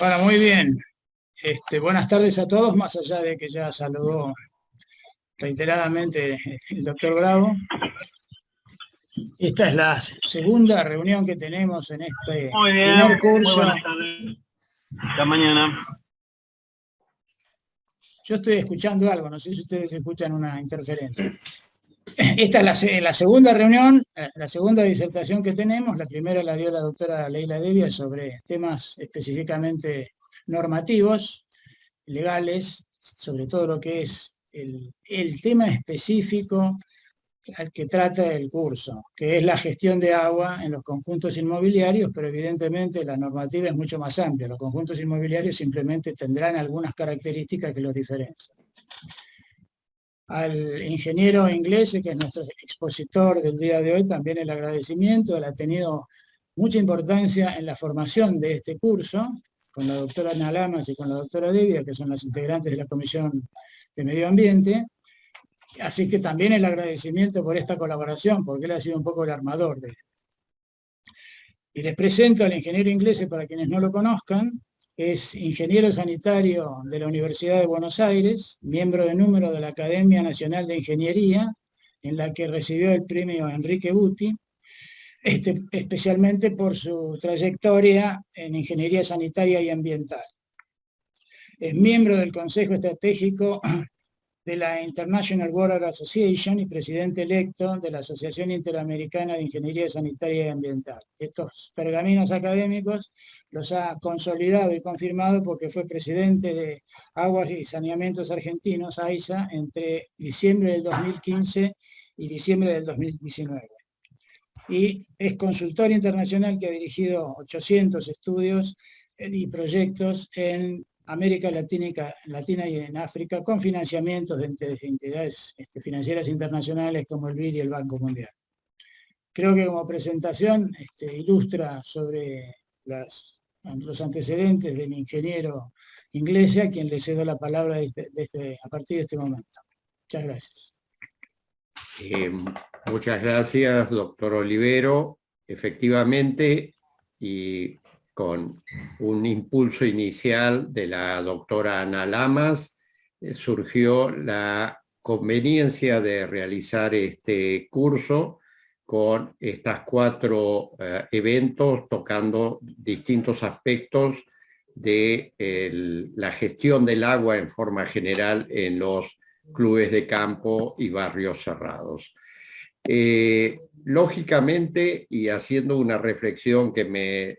Bueno, muy bien. Buenas tardes a todos, más allá de que ya saludó reiteradamente el doctor Bravo. Esta es la segunda reunión que tenemos en este Muy bien, primer muy curso. buenas tardes. Hasta mañana. Yo estoy escuchando algo, no sé si ustedes escuchan una interferencia. Esta es la segunda reunión, la segunda disertación que tenemos. La primera la dio la doctora Leila Devia sobre temas específicamente normativos, legales, sobre todo lo que es el tema específico al que trata el curso, que es la gestión de agua en los conjuntos inmobiliarios, pero evidentemente la normativa es mucho más amplia. Los conjuntos inmobiliarios simplemente tendrán algunas características que los diferencian. Al ingeniero inglés, que es nuestro expositor del día de hoy, también el agradecimiento. Él ha tenido mucha importancia en la formación de este curso, con la doctora Ana Lamas y con la doctora Devia, que son las integrantes de la Comisión de Medio Ambiente. Así que también el agradecimiento por esta colaboración, porque él ha sido un poco el armador de esto. Y les presento al ingeniero inglés, para quienes no lo conozcan. Es ingeniero sanitario de la Universidad de Buenos Aires, miembro de número de la Academia Nacional de Ingeniería, en la que recibió el premio Enrique Buti, especialmente por su trayectoria en ingeniería sanitaria y ambiental. Es miembro del Consejo Estratégico de la International Water Association y presidente electo de la Asociación Interamericana de Ingeniería Sanitaria y Ambiental. Estos pergaminos académicos los ha consolidado y confirmado porque fue presidente de Aguas y Saneamientos Argentinos, AISA, entre diciembre del 2015 y diciembre del 2019. Y es consultor internacional que ha dirigido 800 estudios y proyectos en América Latina y en África, con financiamientos de entidades financieras internacionales como el BID y el Banco Mundial. Creo que como presentación ilustra sobre los antecedentes del ingeniero inglés, a quien le cedo la palabra a partir de este momento. Muchas gracias. Muchas gracias, doctor Olivero. Efectivamente, y con un impulso inicial de la doctora Ana Lamas, surgió la conveniencia de realizar este curso con estas 4 eventos tocando distintos aspectos de la gestión del agua en forma general en los clubes de campo y barrios cerrados. Lógicamente, y haciendo una reflexión que me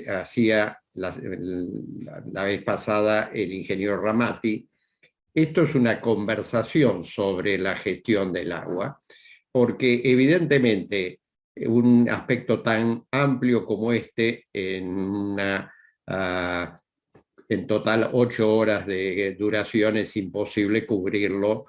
hacía la vez pasada el ingeniero Ramati, esto es una conversación sobre la gestión del agua, porque evidentemente un aspecto tan amplio como este en total 8 horas de duración es imposible cubrirlo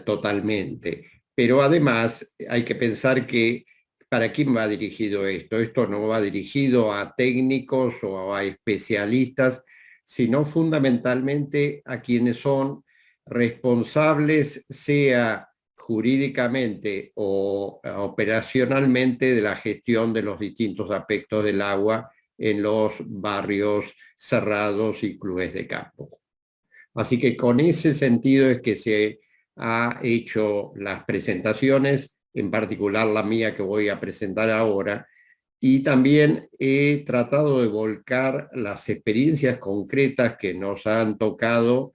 totalmente. Pero además hay que pensar que ¿para quién va dirigido esto? Esto no va dirigido a técnicos o a especialistas, sino fundamentalmente a quienes son responsables, sea jurídicamente o operacionalmente, de la gestión de los distintos aspectos del agua en los barrios cerrados y clubes de campo. Así que con ese sentido es que se ha hecho las presentaciones, en particular la mía que voy a presentar ahora, y también he tratado de volcar las experiencias concretas que nos han tocado.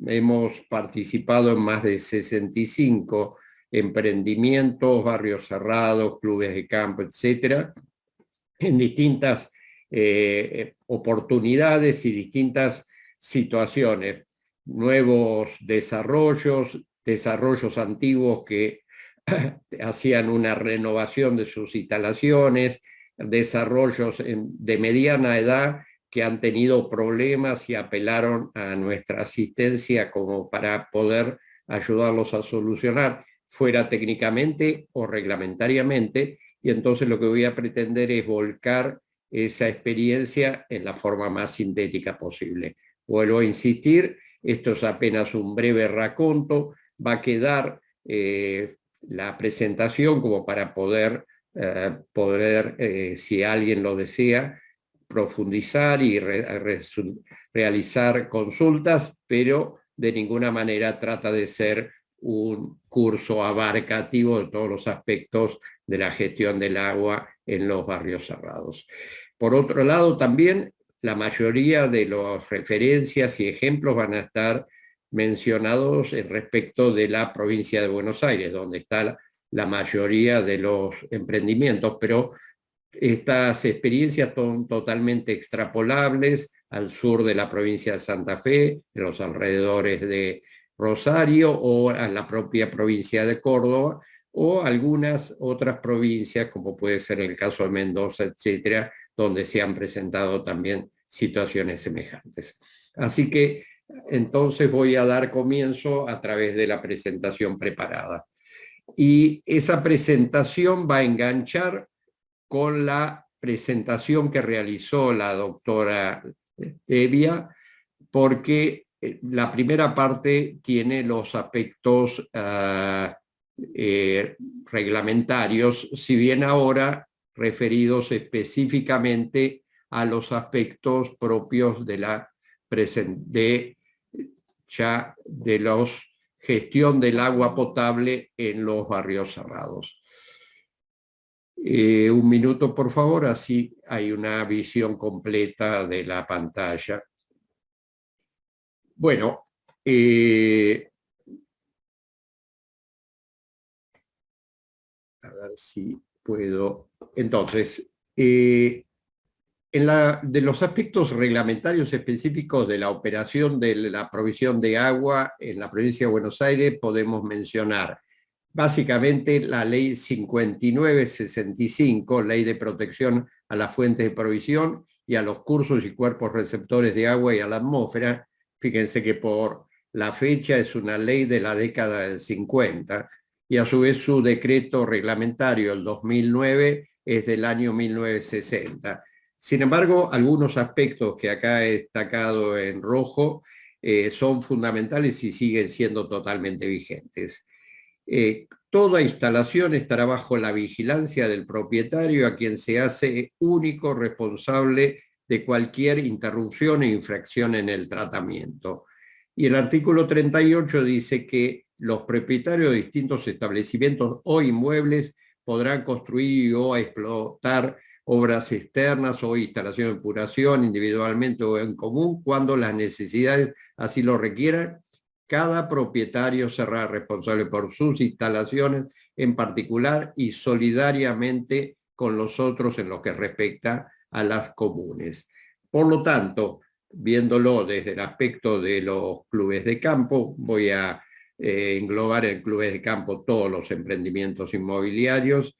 Hemos participado en más de 65 emprendimientos, barrios cerrados, clubes de campo, etcétera, en distintas oportunidades y distintas situaciones, nuevos desarrollos antiguos que hacían una renovación de sus instalaciones, desarrollos de mediana edad que han tenido problemas y apelaron a nuestra asistencia como para poder ayudarlos a solucionar, fuera técnicamente o reglamentariamente. Y entonces lo que voy a pretender es volcar esa experiencia en la forma más sintética posible. Vuelvo a insistir, esto es apenas un breve raconto, va a quedar la presentación como para poder, si alguien lo desea, profundizar y realizar consultas, pero de ninguna manera trata de ser un curso abarcativo de todos los aspectos de la gestión del agua en los barrios cerrados. Por otro lado, también la mayoría de las referencias y ejemplos van a estar mencionados respecto de la provincia de Buenos Aires, donde está la mayoría de los emprendimientos, pero estas experiencias son totalmente extrapolables al sur de la provincia de Santa Fe, en los alrededores de Rosario, o a la propia provincia de Córdoba, o algunas otras provincias, como puede ser el caso de Mendoza, etcétera, donde se han presentado también situaciones semejantes. Así que entonces voy a dar comienzo a través de la presentación preparada. Y esa presentación va a enganchar con la presentación que realizó la doctora Evia, porque la primera parte tiene los aspectos reglamentarios, si bien ahora referidos específicamente a los aspectos propios de la gestión del agua potable en los barrios cerrados. Un minuto, por favor, así hay una visión completa de la pantalla. Bueno, a ver si puedo. Entonces, de los aspectos reglamentarios específicos de la operación de la provisión de agua en la provincia de Buenos Aires podemos mencionar básicamente la ley 5965, ley de protección a las fuentes de provisión y a los cursos y cuerpos receptores de agua y a la atmósfera. Fíjense que por la fecha es una ley de la década del 50 y a su vez su decreto reglamentario, el 2009, es del año 1960. Sin embargo, algunos aspectos que acá he destacado en rojo son fundamentales y siguen siendo totalmente vigentes. Toda instalación estará bajo la vigilancia del propietario, a quien se hace único responsable de cualquier interrupción e infracción en el tratamiento. Y el artículo 38 dice que los propietarios de distintos establecimientos o inmuebles podrán construir o explotar obras externas o instalaciones de depuración individualmente o en común cuando las necesidades así lo requieran. Cada propietario será responsable por sus instalaciones en particular y solidariamente con los otros en lo que respecta a las comunes. Por lo tanto, viéndolo desde el aspecto de los clubes de campo, voy a englobar en clubes de campo todos los emprendimientos inmobiliarios.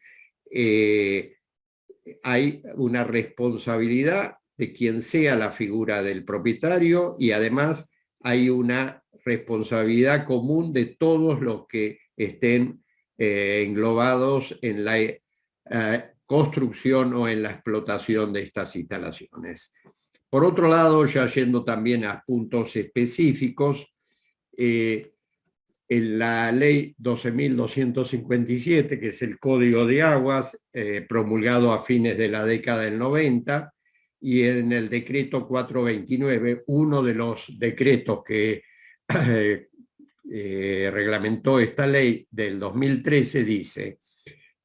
Hay una responsabilidad de quien sea la figura del propietario y además hay una responsabilidad común de todos los que estén englobados en la construcción o en la explotación de estas instalaciones. Por otro lado, ya yendo también a puntos específicos, en la ley 12.257, que es el Código de Aguas, promulgado a fines de la década del 90, y en el decreto 429, uno de los decretos que reglamentó esta ley del 2013, dice,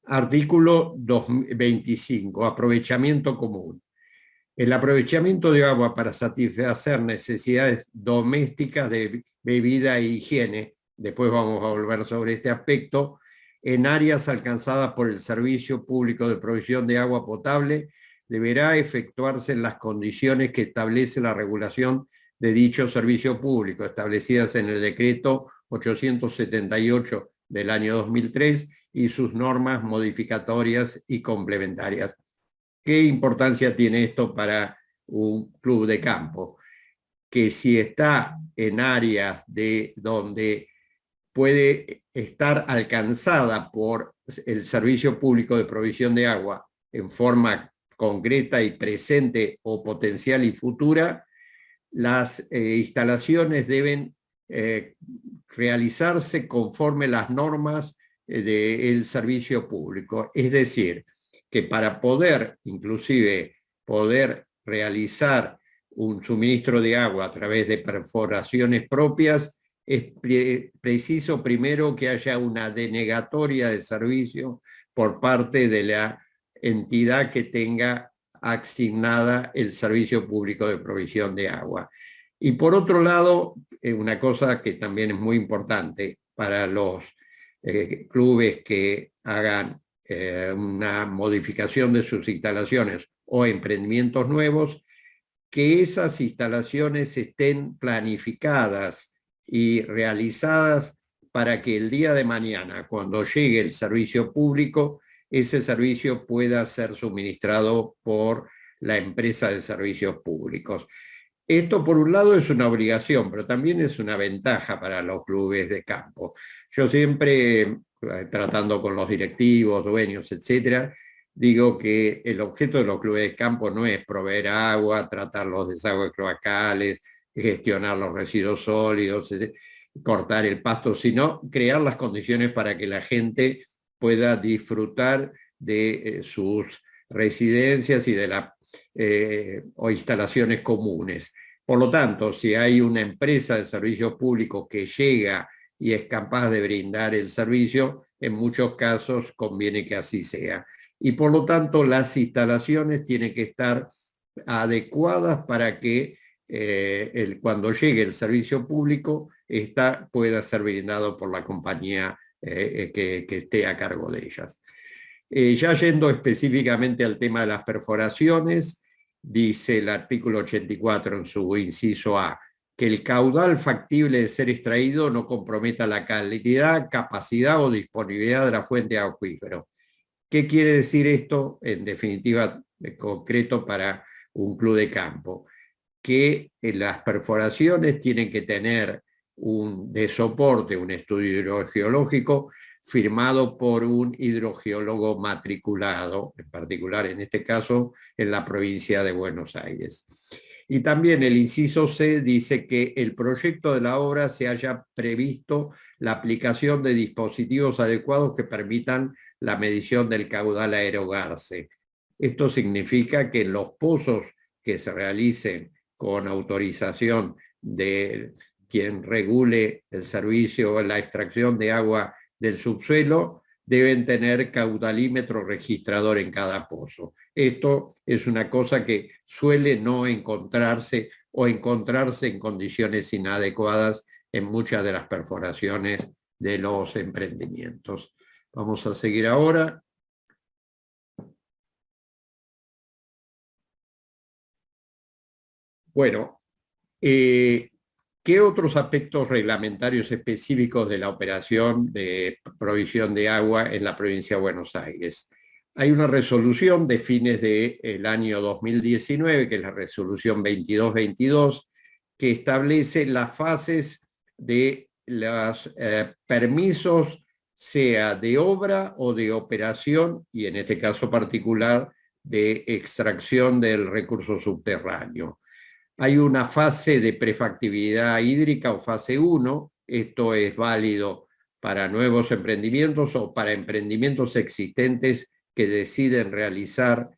artículo 25, aprovechamiento común. El aprovechamiento de agua para satisfacer necesidades domésticas de bebida e higiene, después vamos a volver sobre este aspecto, en áreas alcanzadas por el Servicio Público de Provisión de Agua Potable, deberá efectuarse en las condiciones que establece la regulación de dicho servicio público, establecidas en el decreto 878 del año 2003 y sus normas modificatorias y complementarias. ¿Qué importancia tiene esto para un club de campo? Que si está en áreas donde puede estar alcanzada por el Servicio Público de Provisión de Agua en forma concreta y presente o potencial y futura, las instalaciones deben realizarse conforme las normas del servicio público. Es decir, que para poder, inclusive, poder realizar un suministro de agua a través de perforaciones propias, es preciso primero que haya una denegatoria de servicio por parte de la entidad que tenga asignada el servicio público de provisión de agua. Y por otro lado, una cosa que también es muy importante para los clubes que hagan una modificación de sus instalaciones o emprendimientos nuevos, que esas instalaciones estén planificadas y realizadas para que el día de mañana, cuando llegue el servicio público, ese servicio pueda ser suministrado por la empresa de servicios públicos. Esto, por un lado, es una obligación, pero también es una ventaja para los clubes de campo. Yo siempre, tratando con los directivos, dueños, etcétera, digo que el objeto de los clubes de campo no es proveer agua, tratar los desagües cloacales, gestionar los residuos sólidos, cortar el pasto, sino crear las condiciones para que la gente pueda disfrutar de sus residencias y de o instalaciones comunes. Por lo tanto, si hay una empresa de servicios públicos que llega y es capaz de brindar el servicio, en muchos casos conviene que así sea. Y por lo tanto, las instalaciones tienen que estar adecuadas para que cuando llegue el servicio público, pueda ser brindado por la compañía que esté a cargo de ellas. Ya yendo específicamente al tema de las perforaciones, dice el artículo 84 en su inciso A, que el caudal factible de ser extraído no comprometa la calidad, capacidad o disponibilidad de la fuente de acuífero. ¿Qué quiere decir esto, en definitiva, en concreto para un club de campo? Que las perforaciones tienen que tener de soporte un estudio hidrogeológico firmado por un hidrogeólogo matriculado, en particular en este caso en la provincia de Buenos Aires. Y también el inciso C dice que el proyecto de la obra se haya previsto la aplicación de dispositivos adecuados que permitan la medición del caudal a erogarse. Esto significa que en los pozos que se realicen con autorización de quien regule el servicio o la extracción de agua del subsuelo, deben tener caudalímetro registrador en cada pozo. Esto es una cosa que suele no encontrarse o encontrarse en condiciones inadecuadas en muchas de las perforaciones de los emprendimientos. Vamos a seguir ahora. Bueno, ¿qué otros aspectos reglamentarios específicos de la operación de provisión de agua en la provincia de Buenos Aires? Hay una resolución de fines del año 2019, que es la resolución 2222, que establece las fases de los permisos, sea de obra o de operación, y en este caso particular de extracción del recurso subterráneo. Hay una fase de prefactibilidad hídrica o fase 1, esto es válido para nuevos emprendimientos o para emprendimientos existentes que deciden realizar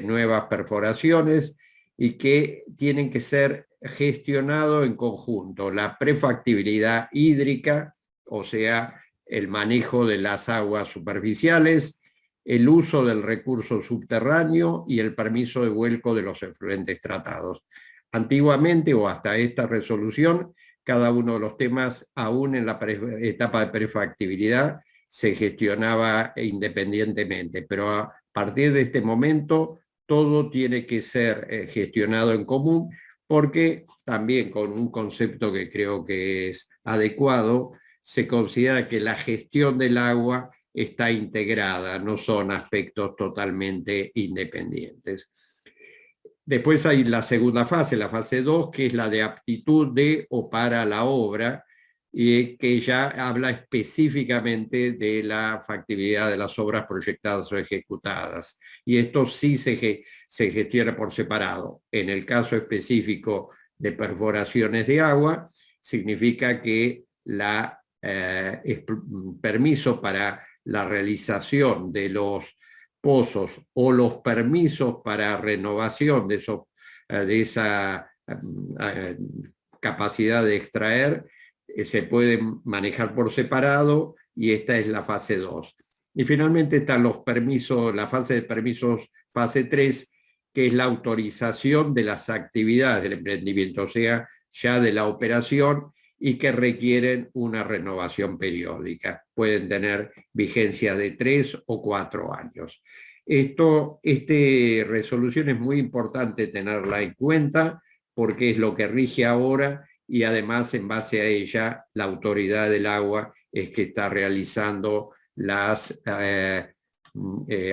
nuevas perforaciones y que tienen que ser gestionados en conjunto. La prefactibilidad hídrica, o sea, el manejo de las aguas superficiales, el uso del recurso subterráneo y el permiso de vuelco de los efluentes tratados. Antiguamente, o hasta esta resolución, cada uno de los temas, aún en la etapa de prefactibilidad, se gestionaba independientemente, pero a partir de este momento todo tiene que ser gestionado en común, porque también con un concepto que creo que es adecuado, se considera que la gestión del agua está integrada, no son aspectos totalmente independientes. Después hay la segunda fase, la fase 2, que es la de aptitud de o para la obra, y que ya habla específicamente de la factibilidad de las obras proyectadas o ejecutadas. Y esto sí se gestiona por separado. En el caso específico de perforaciones de agua, significa que el permiso para la realización de los pozos o los permisos para renovación de esos de esa capacidad de extraer se puede manejar por separado, y esta es la fase 2. Y finalmente están los permisos, la fase de permisos, fase 3, que es la autorización de las actividades del emprendimiento, o sea, ya de la operación, y que requieren una renovación periódica. Pueden tener vigencia de 3 o 4 años. Esta resolución es muy importante tenerla en cuenta porque es lo que rige ahora, y además en base a ella la Autoridad del Agua es que está realizando las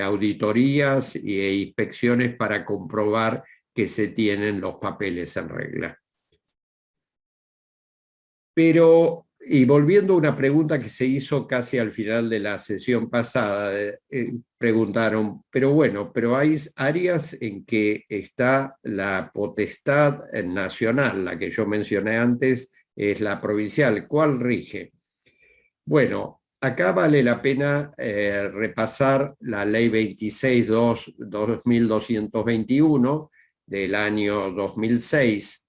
auditorías e inspecciones para comprobar que se tienen los papeles en regla. Pero, y volviendo a una pregunta que se hizo casi al final de la sesión pasada, preguntaron, pero bueno, pero hay áreas en que está la potestad nacional, la que yo mencioné antes, es la provincial. ¿Cuál rige? Bueno, acá vale la pena repasar la ley 26.2221 del año 2006,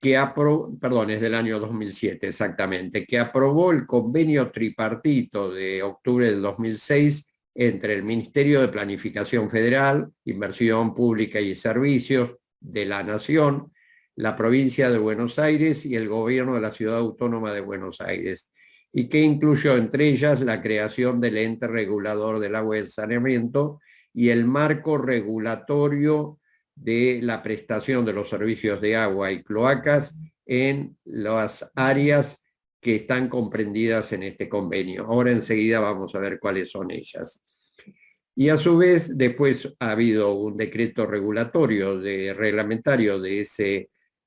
que es del año 2007 exactamente, que aprobó el convenio tripartito de octubre del 2006 entre el Ministerio de Planificación Federal, Inversión Pública y Servicios de la Nación, la provincia de Buenos Aires y el gobierno de la Ciudad Autónoma de Buenos Aires, y que incluyó entre ellas la creación del ente regulador del agua y el saneamiento y el marco regulatorio de la prestación de los servicios de agua y cloacas en las áreas que están comprendidas en este convenio. Ahora enseguida vamos a ver cuáles son ellas. Y a su vez, después ha habido un decreto regulatorio reglamentario de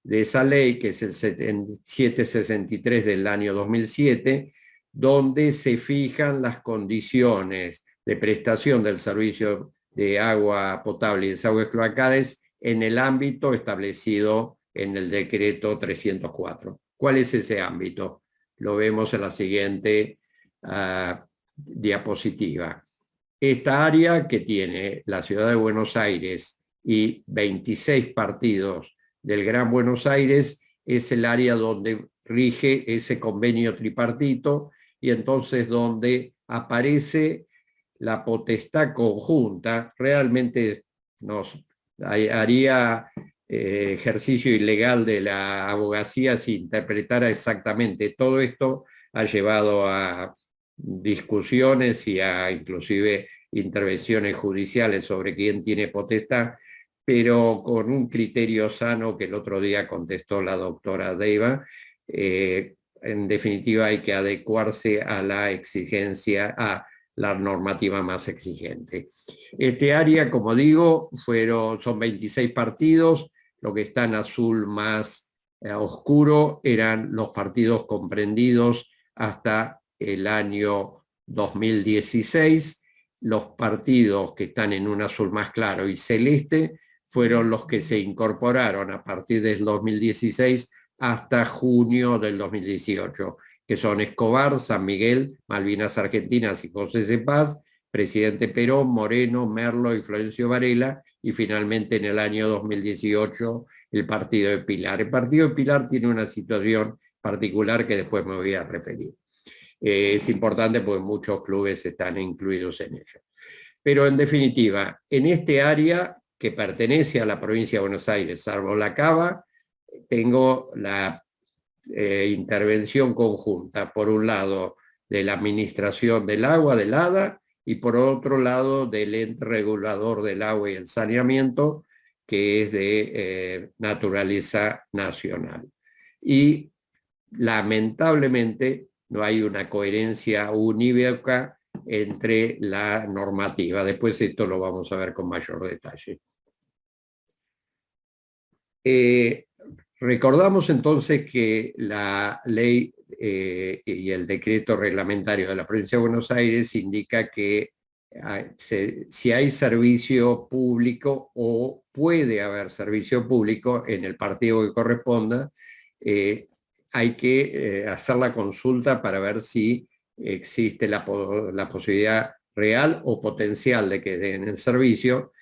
esa ley, que es el 763 del año 2007, donde se fijan las condiciones de prestación del servicio de agua potable y desagües cloacales en el ámbito establecido en el decreto 304. ¿Cuál es ese ámbito? Lo vemos en la siguiente diapositiva. Esta área, que tiene la ciudad de Buenos Aires y 26 partidos del Gran Buenos Aires, es el área donde rige ese convenio tripartito, y entonces donde aparece la potestad conjunta. Realmente haría ejercicio ilegal de la abogacía si interpretara exactamente. Todo esto ha llevado a discusiones y a inclusive intervenciones judiciales sobre quién tiene potestad, pero con un criterio sano que el otro día contestó la doctora Deiva. En definitiva, hay que adecuarse a la exigencia, a la normativa más exigente. Este área, como digo, son 26 partidos. Lo que está en azul más oscuro eran los partidos comprendidos hasta el año 2016. Los partidos que están en un azul más claro y celeste fueron los que se incorporaron a partir del 2016 hasta junio del 2018, que son Escobar, San Miguel, Malvinas Argentinas y José C. Paz, Presidente Perón, Moreno, Merlo y Florencio Varela, y finalmente en el año 2018 el Partido de Pilar. El Partido de Pilar tiene una situación particular que después me voy a referir. Es importante porque muchos clubes están incluidos en ello. Pero en definitiva, en este área que pertenece a la provincia de Buenos Aires, salvo la Cava, tengo la intervención conjunta, por un lado, de la Administración del Agua, del ADA, y por otro lado, del ente regulador del agua y el saneamiento, que es de naturaleza nacional. Y lamentablemente no hay una coherencia unívoca entre la normativa. Después esto lo vamos a ver con mayor detalle. Recordamos entonces que la ley y el decreto reglamentario de la provincia de Buenos Aires indica que si hay servicio público o puede haber servicio público en el partido que corresponda, hay que hacer la consulta para ver si existe la posibilidad real o potencial de que den el servicio.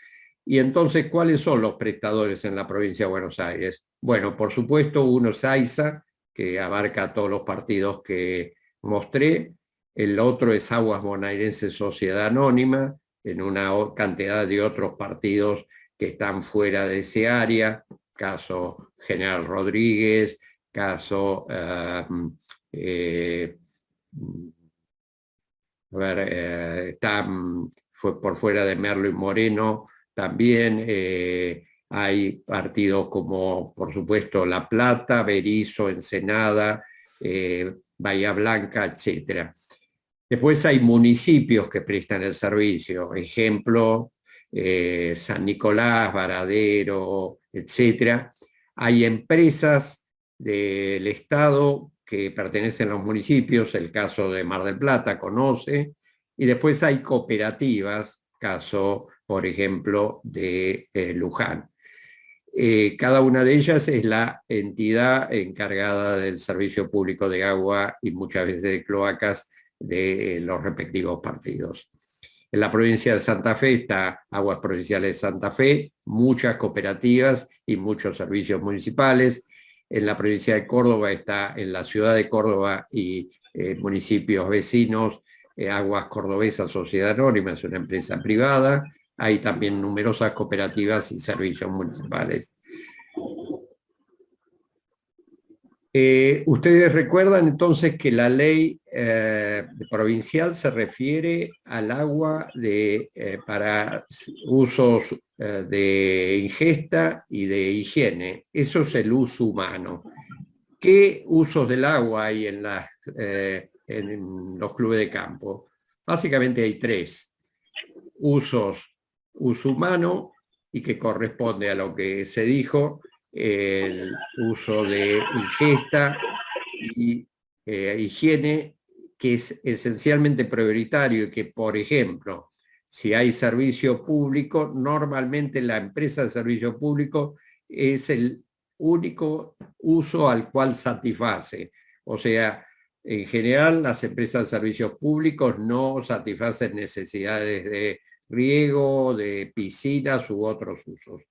Y entonces, ¿cuáles son los prestadores en la provincia de Buenos Aires? Bueno, por supuesto, uno es AISA, que abarca todos los partidos que mostré. El otro es Aguas Bonaerenses Sociedad Anónima, en una cantidad de otros partidos que están fuera de ese área, caso General Rodríguez, caso fue por fuera de Merlo y Moreno, también hay partidos como, por supuesto, La Plata, Berisso, Ensenada, Bahía Blanca, etc. Después hay municipios que prestan el servicio, ejemplo, San Nicolás, Varadero, etc. Hay empresas del Estado que pertenecen a los municipios, el caso de Mar del Plata, conoce, y después hay cooperativas, caso, por ejemplo, de Luján. Cada una de ellas es la entidad encargada del servicio público de agua y muchas veces de cloacas de los respectivos partidos. En la provincia de Santa Fe está Aguas Provinciales de Santa Fe, muchas cooperativas y muchos servicios municipales. En la provincia de Córdoba está en la ciudad de Córdoba y municipios vecinos, Aguas Cordobesas Sociedad Anónima, es una empresa privada. Hay también numerosas cooperativas y servicios municipales. Ustedes recuerdan entonces que la ley provincial se refiere al agua para usos de ingesta y de higiene. Eso es el uso humano. ¿Qué usos del agua hay en los clubes de campo? Básicamente hay tres. Uso humano, y que corresponde a lo que se dijo, el uso de ingesta y higiene, que es esencialmente prioritario y que, por ejemplo, si hay servicio público, normalmente la empresa de servicio público es el único uso al cual satisface. O sea, en general las empresas de servicios públicos no satisfacen necesidades de riego, de piscinas u otros usos.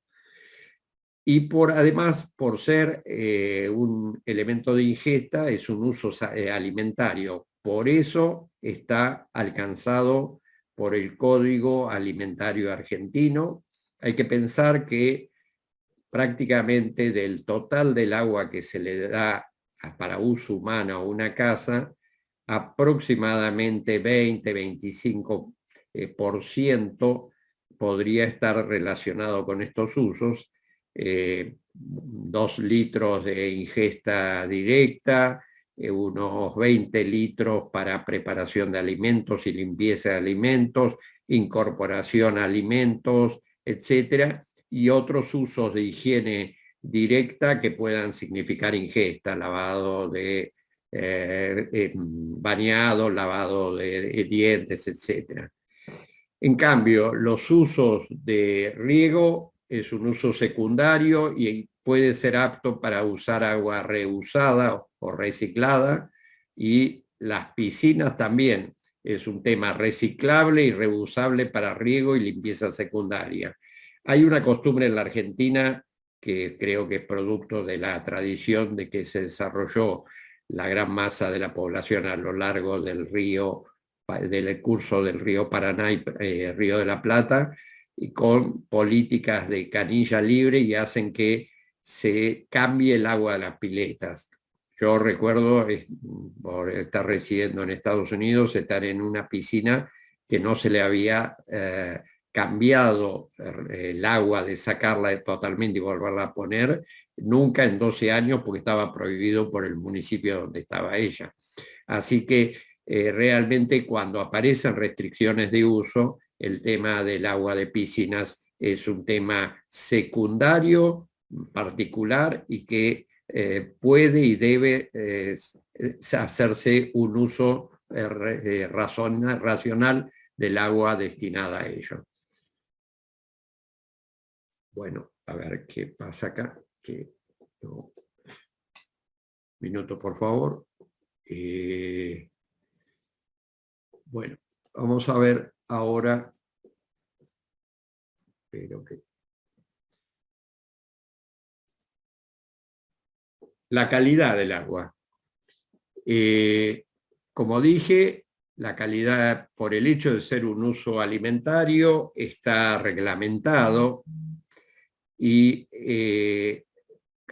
Y además, por ser un elemento de ingesta, es un uso alimentario. Por eso está alcanzado por el Código Alimentario Argentino. Hay que pensar que prácticamente del total del agua que se le da para uso humano a una casa, aproximadamente 20-25% podría estar relacionado con estos usos. 2 litros de ingesta directa, unos 20 litros para preparación de alimentos y limpieza de alimentos, incorporación a alimentos, etcétera, y otros usos de higiene directa que puedan significar ingesta, lavado de bañado, lavado de dientes, etcétera. En cambio, los usos de riego es un uso secundario y puede ser apto para usar agua reusada o reciclada, y las piscinas también es un tema reciclable y reusable para riego y limpieza secundaria. Hay una costumbre en la Argentina que creo que es producto de la tradición de que se desarrolló la gran masa de la población a lo largo del curso del río Paraná y Río de la Plata, y con políticas de canilla libre, y hacen que se cambie el agua de las piletas. Yo recuerdo, por estar residiendo en Estados Unidos, estar en una piscina que no se le había cambiado el agua, de sacarla totalmente y volverla a poner, nunca en 12 años, porque estaba prohibido por el municipio donde estaba ella. Así que realmente cuando aparecen restricciones de uso, el tema del agua de piscinas es un tema secundario, particular, y que puede y debe hacerse un uso racional del agua destinada a ello. Bueno, a ver qué pasa acá. Minuto, por favor. Bueno, vamos a ver ahora Espero que... La calidad del agua. Como dije, la calidad, por el hecho de ser un uso alimentario, está reglamentado y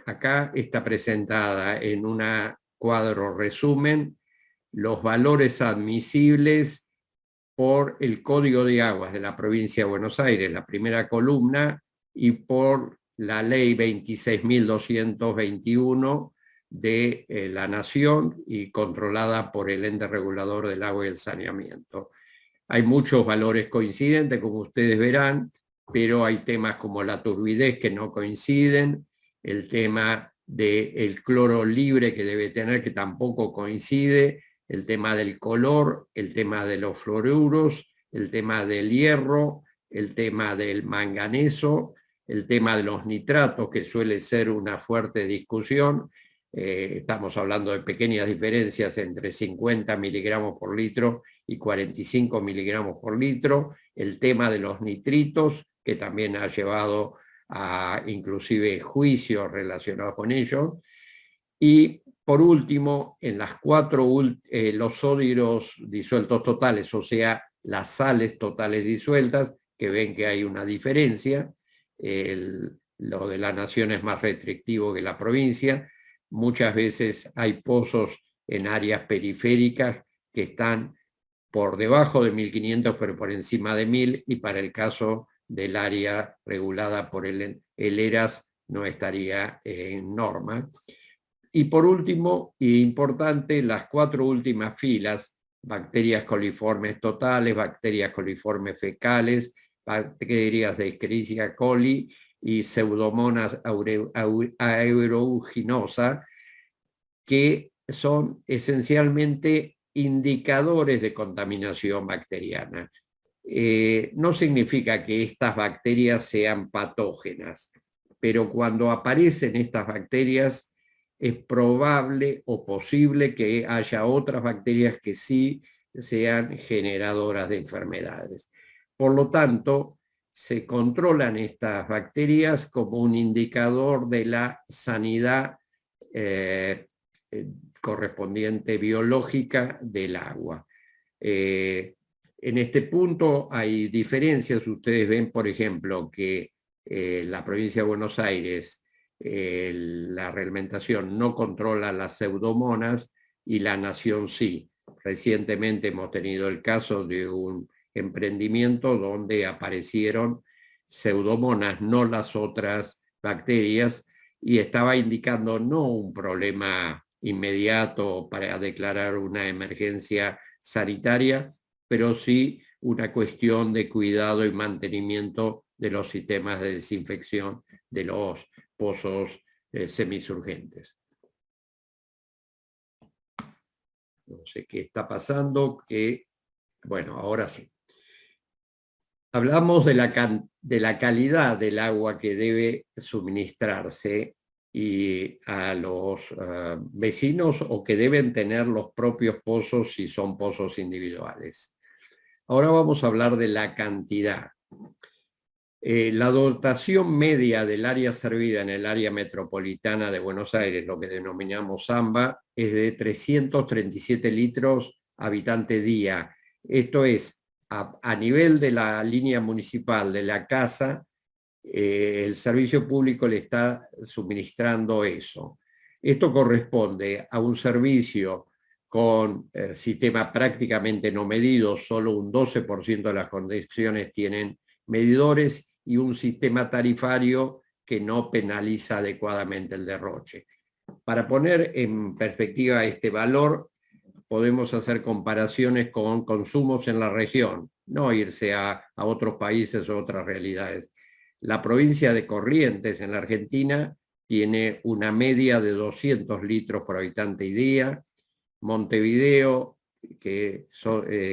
acá está presentada en un cuadro resumen los valores admisibles por el Código de Aguas de la provincia de Buenos Aires, la primera columna, y por la ley 26.221 de la Nación y controlada por el ente regulador del agua y el saneamiento. Hay muchos valores coincidentes, como ustedes verán, pero hay temas como la turbidez que no coinciden, el tema del cloro libre que debe tener, que tampoco coincide, el tema del color, el tema de los fluoruros, el tema del hierro, el tema del manganeso, el tema de los nitratos, que suele ser una fuerte discusión. Estamos hablando de pequeñas diferencias entre 50 miligramos por litro y 45 miligramos por litro. El tema de los nitritos, que también ha llevado a inclusive juicios relacionados con ellos. Y por último, en las los sódiros disueltos totales, o sea, las sales totales disueltas, que ven que hay una diferencia. Lo de la Nación es más restrictivo que la provincia. Muchas veces hay pozos en áreas periféricas que están por debajo de 1500, pero por encima de 1000, y para el caso del área regulada por el ERAS no estaría en norma. Y por último, y importante, las 4 últimas filas: bacterias coliformes totales, bacterias coliformes fecales, bacterias de Escherichia coli y Pseudomonas aeruginosa, que son esencialmente indicadores de contaminación bacteriana. No significa que estas bacterias sean patógenas, pero cuando aparecen estas bacterias es probable o posible que haya otras bacterias que sí sean generadoras de enfermedades. Por lo tanto, se controlan estas bacterias como un indicador de la sanidad correspondiente biológica del agua. En este punto hay diferencias. Ustedes ven, por ejemplo, que la provincia de Buenos Aires, la reglamentación no controla las pseudomonas y la Nación sí. Recientemente hemos tenido el caso de un emprendimiento donde aparecieron pseudomonas, no las otras bacterias, y estaba indicando no un problema inmediato para declarar una emergencia sanitaria, pero sí una cuestión de cuidado y mantenimiento de los sistemas de desinfección de los pozos semisurgentes. No sé qué está pasando, bueno, ahora sí. Hablamos de la calidad del agua que debe suministrarse y a los vecinos, o que deben tener los propios pozos si son pozos individuales. Ahora vamos a hablar de la cantidad. La dotación media del área servida en el área metropolitana de Buenos Aires, lo que denominamos AMBA, es de 337 litros habitante día. Esto es, a nivel de la línea municipal de la casa, el servicio público le está suministrando eso. Esto corresponde a un servicio con sistema prácticamente no medido, solo un 12% de las conexiones tienen medidores, y un sistema tarifario que no penaliza adecuadamente el derroche. Para poner en perspectiva este valor, podemos hacer comparaciones con consumos en la región, no irse a otros países o otras realidades. La provincia de Corrientes, en la Argentina, tiene una media de 200 litros por habitante y día. Montevideo, que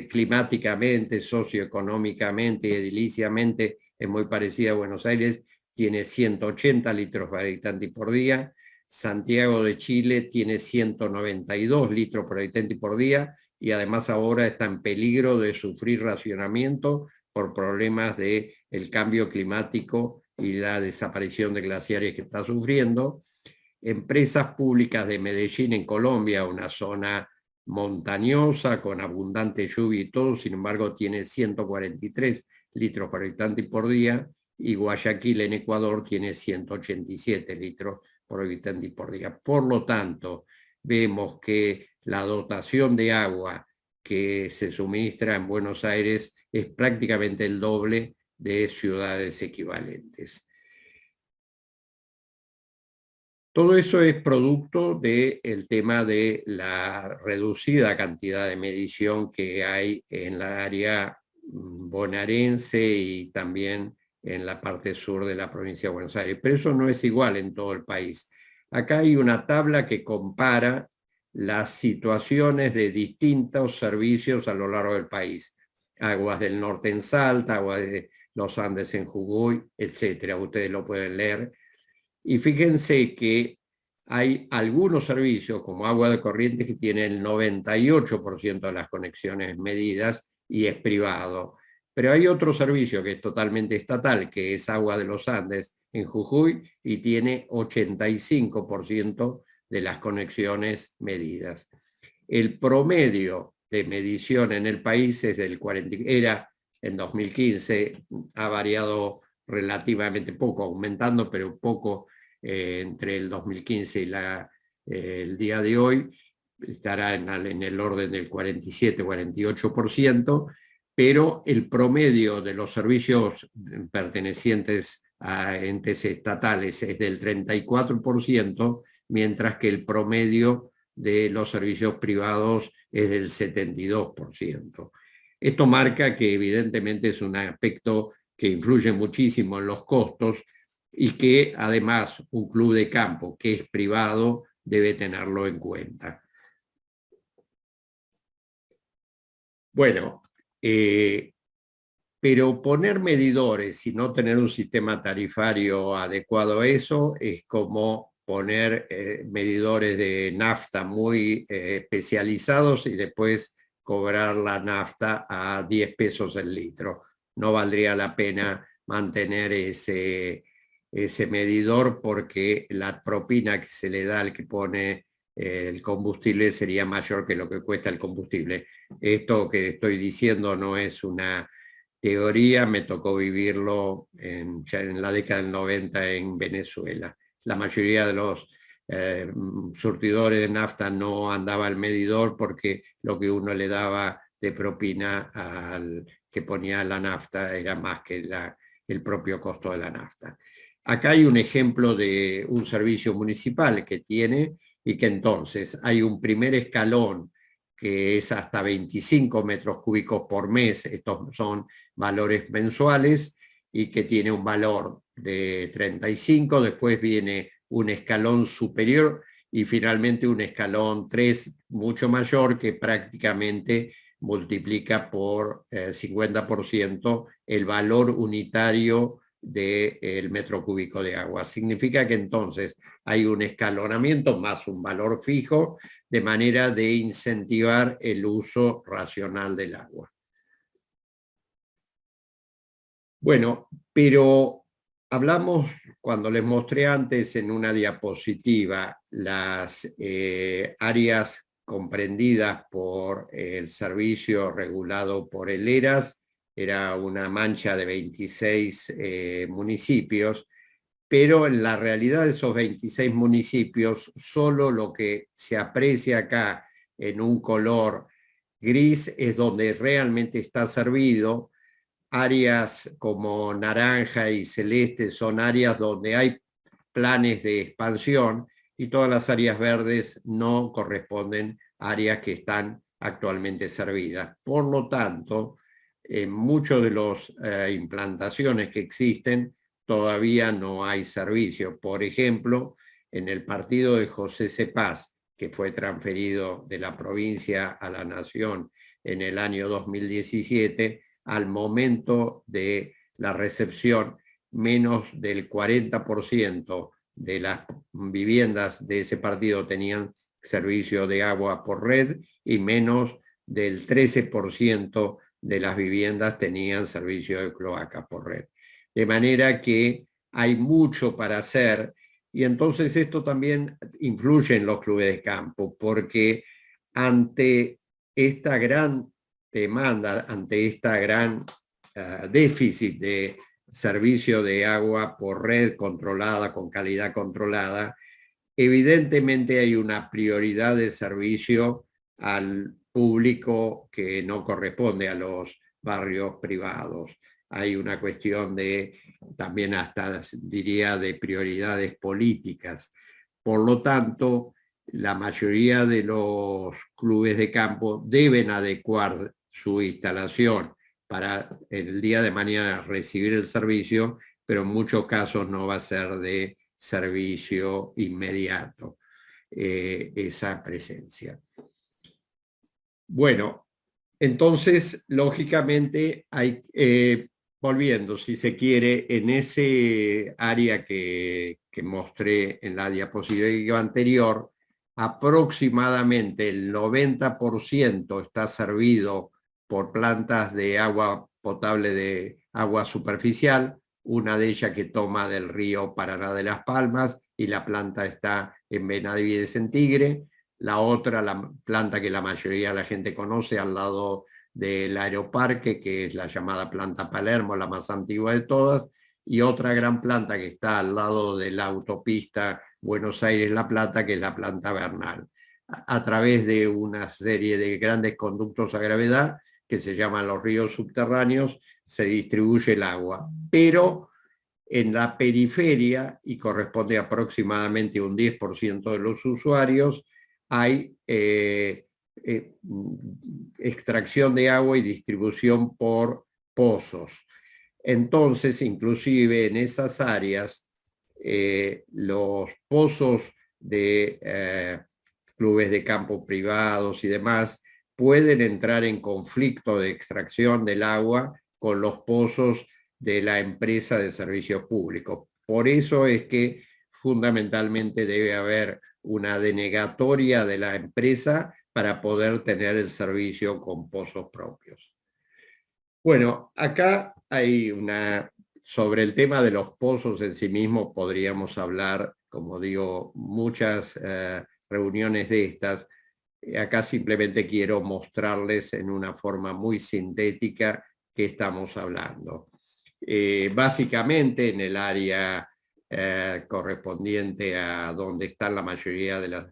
climáticamente, socioeconómicamente y ediliciamente es muy parecida a Buenos Aires, tiene 180 litros por habitante y por día. Santiago de Chile tiene 192 litros por habitante y por día, y además ahora está en peligro de sufrir racionamiento por problemas de el cambio climático y la desaparición de glaciares que está sufriendo. Empresas públicas de Medellín en Colombia, una zona montañosa con abundante lluvia y todo, sin embargo tiene 143 litros por habitante por día, y Guayaquil en Ecuador tiene 187 litros por habitante por día. Por lo tanto, vemos que la dotación de agua que se suministra en Buenos Aires es prácticamente el doble de ciudades equivalentes. Todo eso es producto del tema de la reducida cantidad de medición que hay en la área bonaerense y también en la parte sur de la provincia de Buenos Aires. Pero eso no es igual en todo el país. Acá hay una tabla que compara las situaciones de distintos servicios a lo largo del país. Aguas del Norte en Salta, aguas de los Andes en Jujuy, etcétera. Ustedes lo pueden leer. Y fíjense que hay algunos servicios, como Agua de Corrientes, que tiene el 98% de las conexiones medidas y es privado. Pero hay otro servicio que es totalmente estatal, que es Agua de los Andes en Jujuy, y tiene 85% de las conexiones medidas. El promedio de medición en el país es del 40%, era en 2015, ha variado relativamente poco, aumentando, pero poco entre el 2015 y el día de hoy, estará en el orden del 47-48%, pero el promedio de los servicios pertenecientes a entes estatales es del 34%, mientras que el promedio de los servicios privados es del 72%. Esto marca que evidentemente es un aspecto que influye muchísimo en los costos y que además un club de campo que es privado debe tenerlo en cuenta. Bueno, pero poner medidores y no tener un sistema tarifario adecuado a eso es como poner medidores de nafta muy especializados y después cobrar la nafta a 10 pesos el litro. No valdría la pena mantener ese medidor, porque la propina que se le da al que pone el combustible sería mayor que lo que cuesta el combustible. Esto que estoy diciendo no es una teoría, me tocó vivirlo ya en la década del 90 en Venezuela. La mayoría de los surtidores de nafta no andaba el medidor porque lo que uno le daba de propina al que ponía la nafta era más que el propio costo de la nafta. Acá hay un ejemplo de un servicio municipal que tiene, y que entonces hay un primer escalón que es hasta 25 metros cúbicos por mes, estos son valores mensuales, y que tiene un valor de 35, después viene un escalón superior y finalmente un escalón 3 mucho mayor, que prácticamente multiplica por 50% el valor unitario del metro cúbico de agua. Significa que entonces hay un escalonamiento más un valor fijo, de manera de incentivar el uso racional del agua. Bueno, pero hablamos, cuando les mostré antes en una diapositiva, las áreas comprendidas por el servicio regulado por el ERAS, era una mancha de 26 municipios, pero en la realidad de esos 26 municipios, solo lo que se aprecia acá en un color gris es donde realmente está servido. Áreas como naranja y celeste son áreas donde hay planes de expansión, y todas las áreas verdes no corresponden a áreas que están actualmente servidas. Por lo tanto, en muchas de las implantaciones que existen todavía no hay servicio. Por ejemplo, en el partido de José Cepaz, que fue transferido de la provincia a la nación en el año 2017, al momento de la recepción, menos del 40% de las viviendas de ese partido tenían servicio de agua por red, y menos del 13% de las viviendas tenían servicio de cloaca por red. De manera que hay mucho para hacer, y entonces esto también influye en los clubes de campo, porque ante esta gran demanda, ante esta gran déficit de servicio de agua por red controlada, con calidad controlada, evidentemente hay una prioridad de servicio al público que no corresponde a los barrios privados. Hay una cuestión de, también hasta diría, de prioridades políticas. Por lo tanto, la mayoría de los clubes de campo deben adecuar su instalación para el día de mañana recibir el servicio, pero en muchos casos no va a ser de servicio inmediato esa presencia. Bueno, entonces, lógicamente, hay, volviendo, si se quiere, en ese área que mostré en la diapositiva anterior, aproximadamente el 90% está servido por plantas de agua potable, de agua superficial, una de ellas que toma del río Paraná de las Palmas, y la planta está en Benavides en Tigre. La otra, la planta que la mayoría de la gente conoce, al lado del Aeroparque, que es la llamada planta Palermo, la más antigua de todas, y otra gran planta que está al lado de la autopista Buenos Aires-La Plata, que es la planta Bernal, a través de una serie de grandes conductos a gravedad que se llaman los ríos subterráneos, se distribuye el agua. Pero en la periferia, y corresponde aproximadamente a un 10% de los usuarios, hay extracción de agua y distribución por pozos. Entonces, inclusive en esas áreas, los pozos de clubes de campo privados y demás pueden entrar en conflicto de extracción del agua con los pozos de la empresa de servicios públicos. Por eso es que fundamentalmente debe haber una denegatoria de la empresa para poder tener el servicio con pozos propios. Bueno, acá hay sobre el tema de los pozos en sí mismos podríamos hablar, como digo, muchas reuniones de estas. Acá simplemente quiero mostrarles en una forma muy sintética qué estamos hablando. Básicamente en el área correspondiente a donde están la mayoría de los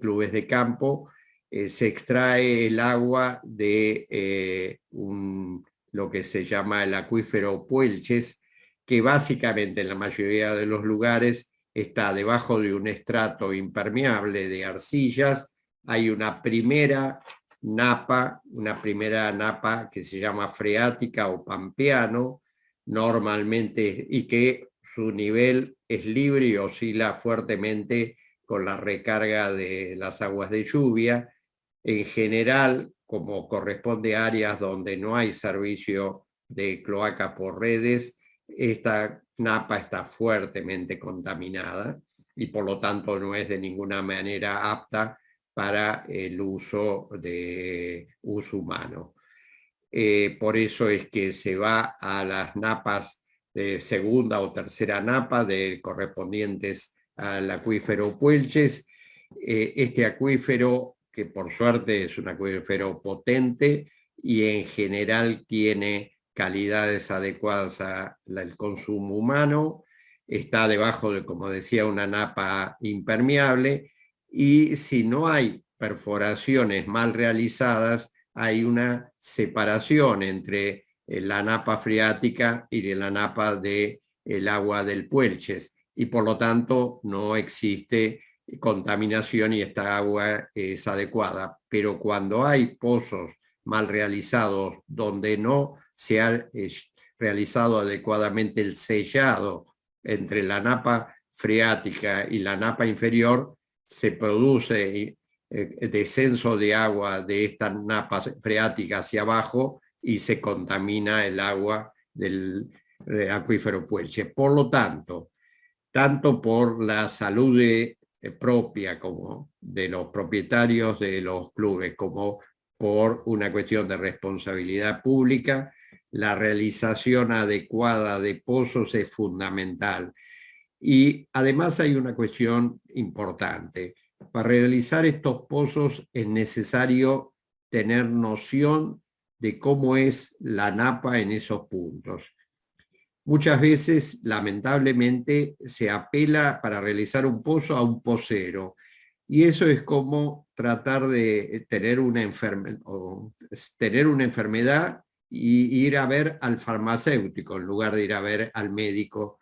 clubes de campo, se extrae el agua de lo que se llama el acuífero Puelches, que básicamente en la mayoría de los lugares está debajo de un estrato impermeable de arcillas. Hay una primera napa que se llama freática o pampeano, normalmente, y que su nivel es libre y oscila fuertemente con la recarga de las aguas de lluvia. En general, como corresponde a áreas donde no hay servicio de cloaca por redes, esta napa está fuertemente contaminada y por lo tanto no es de ninguna manera apta para el uso humano. Por eso es que se va a las napas de segunda o tercera napa correspondientes al acuífero Puelches. Este acuífero, que por suerte es un acuífero potente y en general tiene calidades adecuadas al consumo humano, está debajo de, como decía, una napa impermeable, y si no hay perforaciones mal realizadas, hay una separación entre la napa freática y de la napa del agua del Puelches, y por lo tanto no existe contaminación y esta agua es adecuada. Pero cuando hay pozos mal realizados donde no se ha realizado adecuadamente el sellado entre la napa freática y la napa inferior, se produce descenso de agua de esta napa freática hacia abajo y se contamina el agua del acuífero Puelches. Por lo tanto, tanto por la salud propia como de los propietarios de los clubes, como por una cuestión de responsabilidad pública, la realización adecuada de pozos es fundamental. Y además hay una cuestión importante. Para realizar estos pozos es necesario tener noción de cómo es la napa en esos puntos. Muchas veces, lamentablemente, se apela para realizar un pozo a un pozero. Y eso es como tratar de tener una enfermedad y ir a ver al farmacéutico en lugar de ir a ver al médico.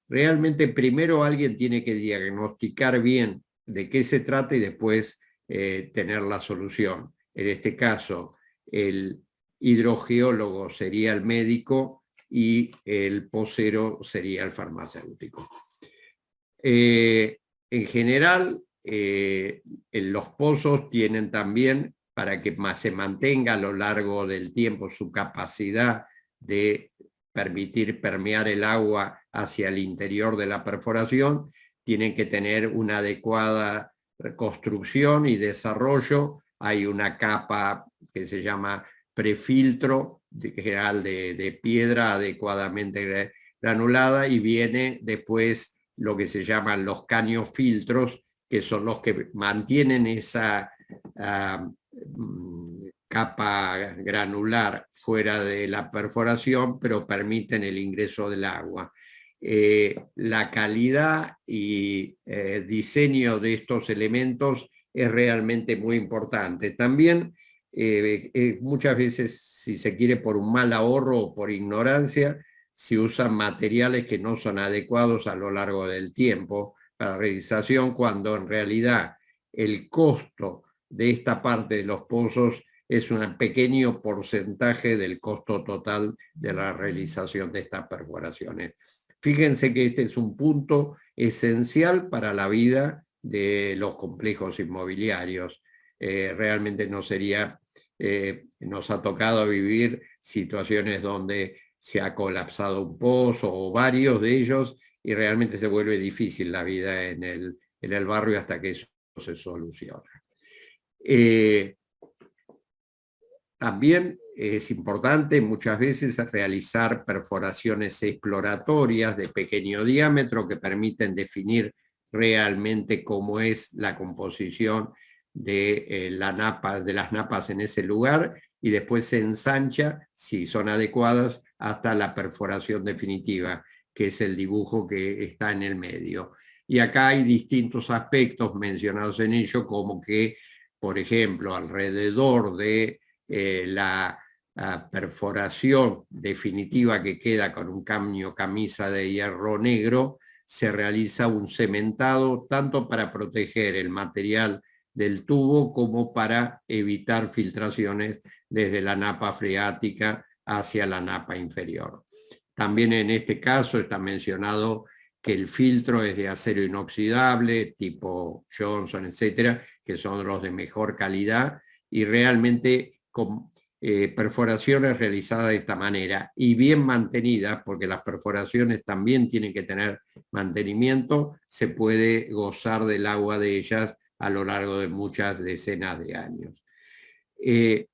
Realmente primero alguien tiene que diagnosticar bien de qué se trata y después tener la solución. En este caso, el hidrogeólogo sería el médico y el pozero sería el farmacéutico. En general, los pozos tienen también, para que se mantenga a lo largo del tiempo su capacidad de permitir permear el agua hacia el interior de la perforación, tienen que tener una adecuada construcción y desarrollo. Hay una capa que se llama prefiltro, general de piedra adecuadamente granulada, y viene después lo que se llaman los cañofiltros, que son los que mantienen esa capa granular fuera de la perforación, pero permiten el ingreso del agua. La calidad y diseño de estos elementos es realmente muy importante. También muchas veces, si se quiere por un mal ahorro o por ignorancia, se usan materiales que no son adecuados a lo largo del tiempo para la realización, cuando en realidad el costo de esta parte de los pozos es un pequeño porcentaje del costo total de la realización de estas perforaciones. Fíjense que este es un punto esencial para la vida de los complejos inmobiliarios. Realmente no sería, nos ha tocado vivir situaciones donde se ha colapsado un pozo o varios de ellos, y realmente se vuelve difícil la vida en el barrio hasta que eso se soluciona. También es importante muchas veces realizar perforaciones exploratorias de pequeño diámetro que permiten definir realmente cómo es la composición de las napas en ese lugar, y después se ensancha, si son adecuadas, hasta la perforación definitiva, que es el dibujo que está en el medio. Y acá hay distintos aspectos mencionados en ello, como que, por ejemplo, alrededor de la perforación definitiva que queda con un caño camisa de hierro negro, se realiza un cementado tanto para proteger el material del tubo como para evitar filtraciones desde la napa freática hacia la napa inferior. También en este caso está mencionado que el filtro es de acero inoxidable, tipo Johnson, etcétera, que son los de mejor calidad, y realmente con perforaciones realizadas de esta manera y bien mantenidas, porque las perforaciones también tienen que tener mantenimiento, se puede gozar del agua de ellas a lo largo de muchas decenas de años.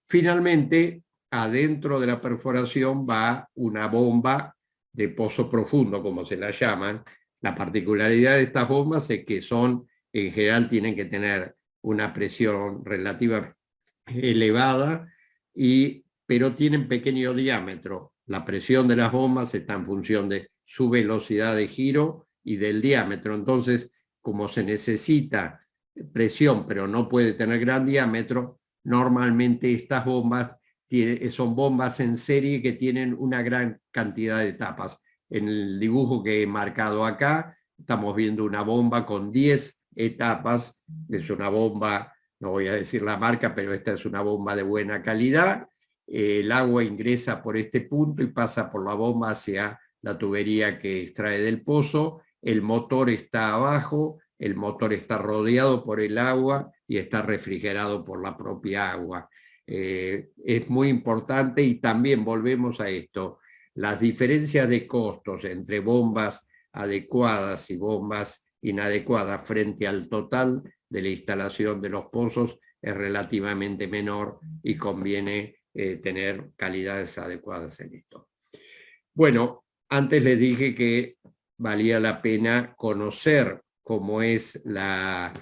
Finalmente, adentro de la perforación va una bomba de pozo profundo, como se la llaman. La particularidad de estas bombas es que en general tienen que tener una presión relativa elevada, pero tienen pequeño diámetro. La presión de las bombas está en función de su velocidad de giro y del diámetro. Entonces, como se necesita presión, pero no puede tener gran diámetro, normalmente estas bombas son bombas en serie que tienen una gran cantidad de etapas. En el dibujo que he marcado acá, estamos viendo una bomba con 10 etapas. Es una bomba, no voy a decir la marca, pero esta es una bomba de buena calidad. El agua ingresa por este punto y pasa por la bomba hacia la tubería que extrae del pozo. El motor está abajo, el motor está rodeado por el agua y está refrigerado por la propia agua. Es muy importante, y también volvemos a esto, las diferencias de costos entre bombas adecuadas y bombas inadecuadas frente al total de la instalación de los pozos es relativamente menor, y conviene tener calidades adecuadas en esto. Bueno, antes les dije que valía la pena conocer cómo es la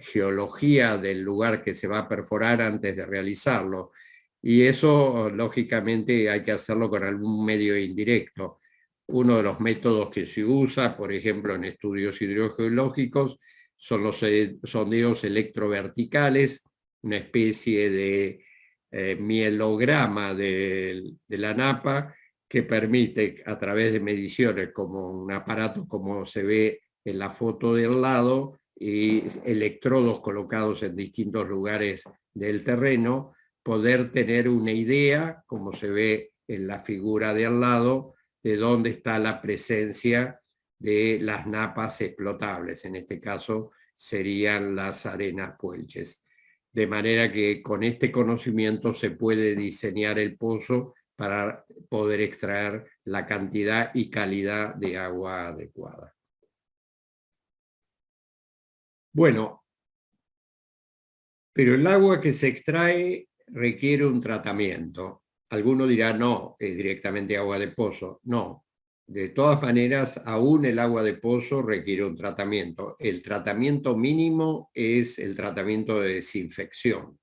geología del lugar que se va a perforar antes de realizarlo. Y eso, lógicamente, hay que hacerlo con algún medio indirecto. Uno de los métodos que se usa, por ejemplo, en estudios hidrogeológicos, son los sondeos electroverticales, una especie de mielograma de la napa que permite, a través de mediciones como un aparato como se ve en la foto del lado, y electrodos colocados en distintos lugares del terreno, poder tener una idea, como se ve en la figura de al lado, de dónde está la presencia de las napas explotables. En este caso serían las arenas puelches. De manera que con este conocimiento se puede diseñar el pozo para poder extraer la cantidad y calidad de agua adecuada. Bueno, pero el agua que se extrae requiere un tratamiento. Alguno dirá, no, es directamente agua de pozo. No, de todas maneras, aún el agua de pozo requiere un tratamiento. El tratamiento mínimo es el tratamiento de desinfección.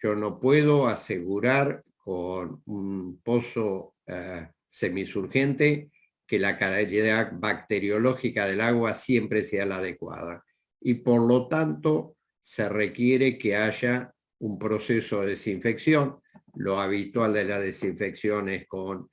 Yo no puedo asegurar con un pozo semisurgente que la calidad bacteriológica del agua siempre sea la adecuada. Y por lo tanto, se requiere que haya un proceso de desinfección. Lo habitual de la desinfección es con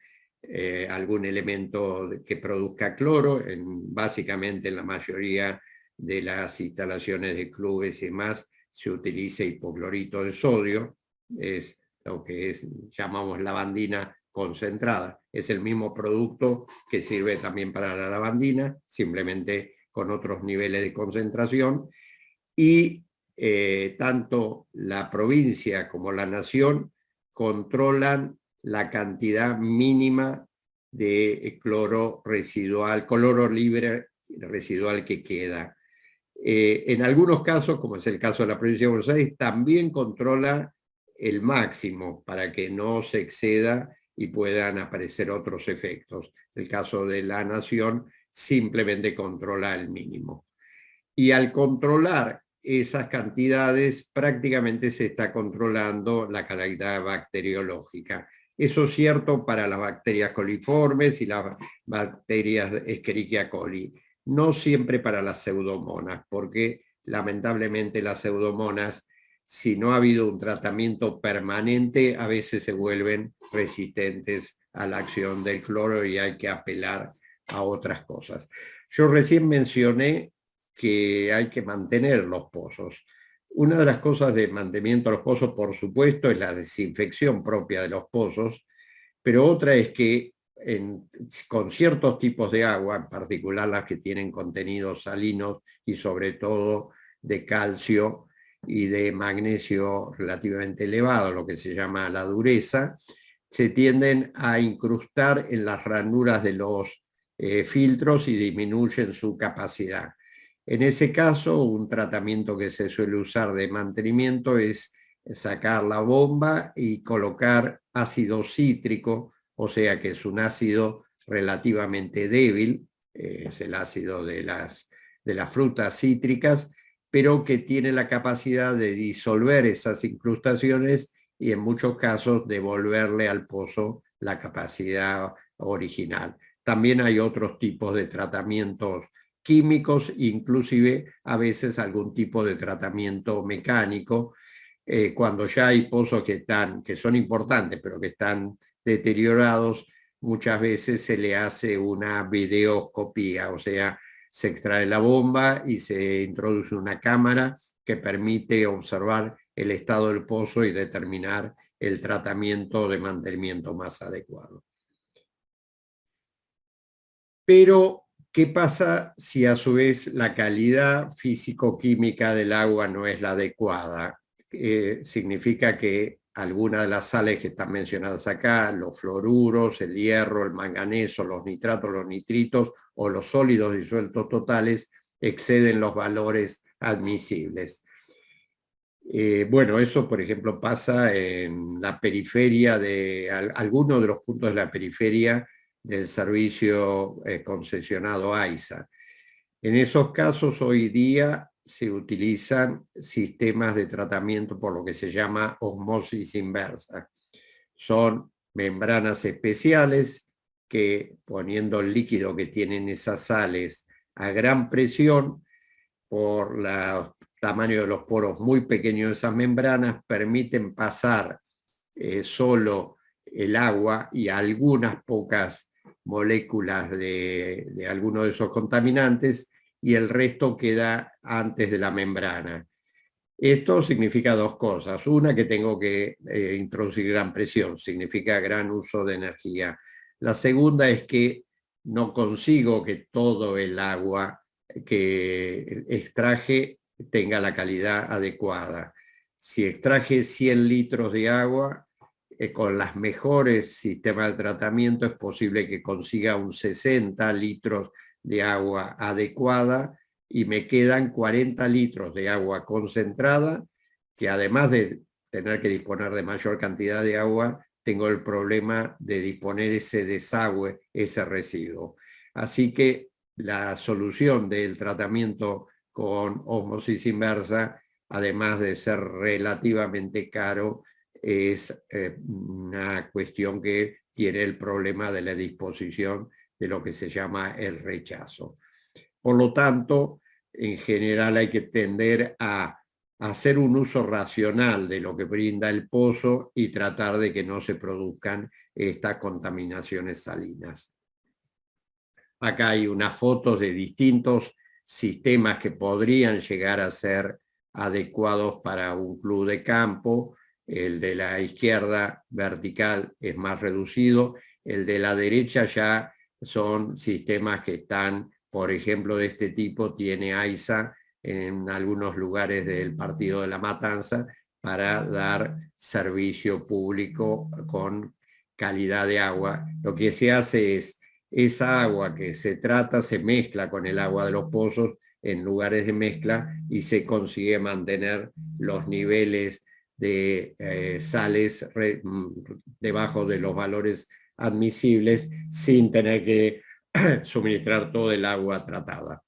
algún elemento que produzca cloro, básicamente en la mayoría de las instalaciones de clubes y más se utiliza hipoclorito de sodio, es lo que llamamos lavandina concentrada. Es el mismo producto que sirve también para la lavandina, simplemente con otros niveles de concentración, y tanto la provincia como la nación controlan la cantidad mínima de cloro residual, cloro libre residual que queda. En algunos casos, como es el caso de la provincia de Buenos Aires, también controla el máximo para que no se exceda y puedan aparecer otros efectos. El caso de la nación simplemente controla el mínimo. Y al controlar esas cantidades, prácticamente se está controlando la calidad bacteriológica. Eso es cierto para las bacterias coliformes y las bacterias Escherichia coli. No siempre para las pseudomonas, porque lamentablemente las pseudomonas, si no ha habido un tratamiento permanente, a veces se vuelven resistentes a la acción del cloro y hay que apelar a otras cosas. Yo recién mencioné que hay que mantener los pozos. Una de las cosas de mantenimiento de los pozos, por supuesto, es la desinfección propia de los pozos, pero otra es que con ciertos tipos de agua, en particular las que tienen contenidos salinos y sobre todo de calcio y de magnesio relativamente elevado, lo que se llama la dureza, se tienden a incrustar en las ranuras de los filtros y disminuyen su capacidad. En ese caso, un tratamiento que se suele usar de mantenimiento es sacar la bomba y colocar ácido cítrico, o sea que es un ácido relativamente débil, es el ácido de las frutas cítricas, pero que tiene la capacidad de disolver esas incrustaciones y en muchos casos devolverle al pozo la capacidad original. También hay otros tipos de tratamientos químicos, inclusive a veces algún tipo de tratamiento mecánico, cuando ya hay pozos que son importantes, pero que están deteriorados, muchas veces se le hace una videoscopía, o sea, se extrae la bomba y se introduce una cámara que permite observar el estado del pozo y determinar el tratamiento de mantenimiento más adecuado. Pero, ¿qué pasa si a su vez la calidad físico-química del agua no es la adecuada? Significa que algunas de las sales que están mencionadas acá, los fluoruros, el hierro, el manganeso, los nitratos, los nitritos o los sólidos disueltos totales exceden los valores admisibles. Bueno, eso por ejemplo pasa en la periferia de algunos de los puntos de la periferia del servicio concesionado AISA. En esos casos hoy día se utilizan sistemas de tratamiento por lo que se llama osmosis inversa. Son membranas especiales que, poniendo el líquido que tienen esas sales a gran presión, por el tamaño de los poros muy pequeños de esas membranas, permiten pasar solo el agua y algunas pocas moléculas de alguno de esos contaminantes, y el resto queda antes de la membrana. Esto significa dos cosas. Una, que tengo que introducir gran presión, significa gran uso de energía. La segunda es que no consigo que todo el agua que extraje tenga la calidad adecuada. Si extraje 100 litros de agua, con los mejores sistemas de tratamiento es posible que consiga un 60 litros de agua adecuada, y me quedan 40 litros de agua concentrada, que además de tener que disponer de mayor cantidad de agua, tengo el problema de disponer ese desagüe, ese residuo. Así que la solución del tratamiento con osmosis inversa, además de ser relativamente caro, es una cuestión que tiene el problema de la disposición de lo que se llama el rechazo. Por lo tanto, en general hay que tender a hacer un uso racional de lo que brinda el pozo y tratar de que no se produzcan estas contaminaciones salinas. Acá hay unas fotos de distintos sistemas que podrían llegar a ser adecuados para un club de campo. El de la izquierda vertical es más reducido, el de la derecha ya son sistemas que están, por ejemplo, de este tipo tiene AISA en algunos lugares del Partido de la Matanza para dar servicio público con calidad de agua. Lo que se hace es, esa agua que se trata se mezcla con el agua de los pozos en lugares de mezcla y se consigue mantener los niveles de sales debajo de los valores admisibles sin tener que suministrar todo el agua tratada.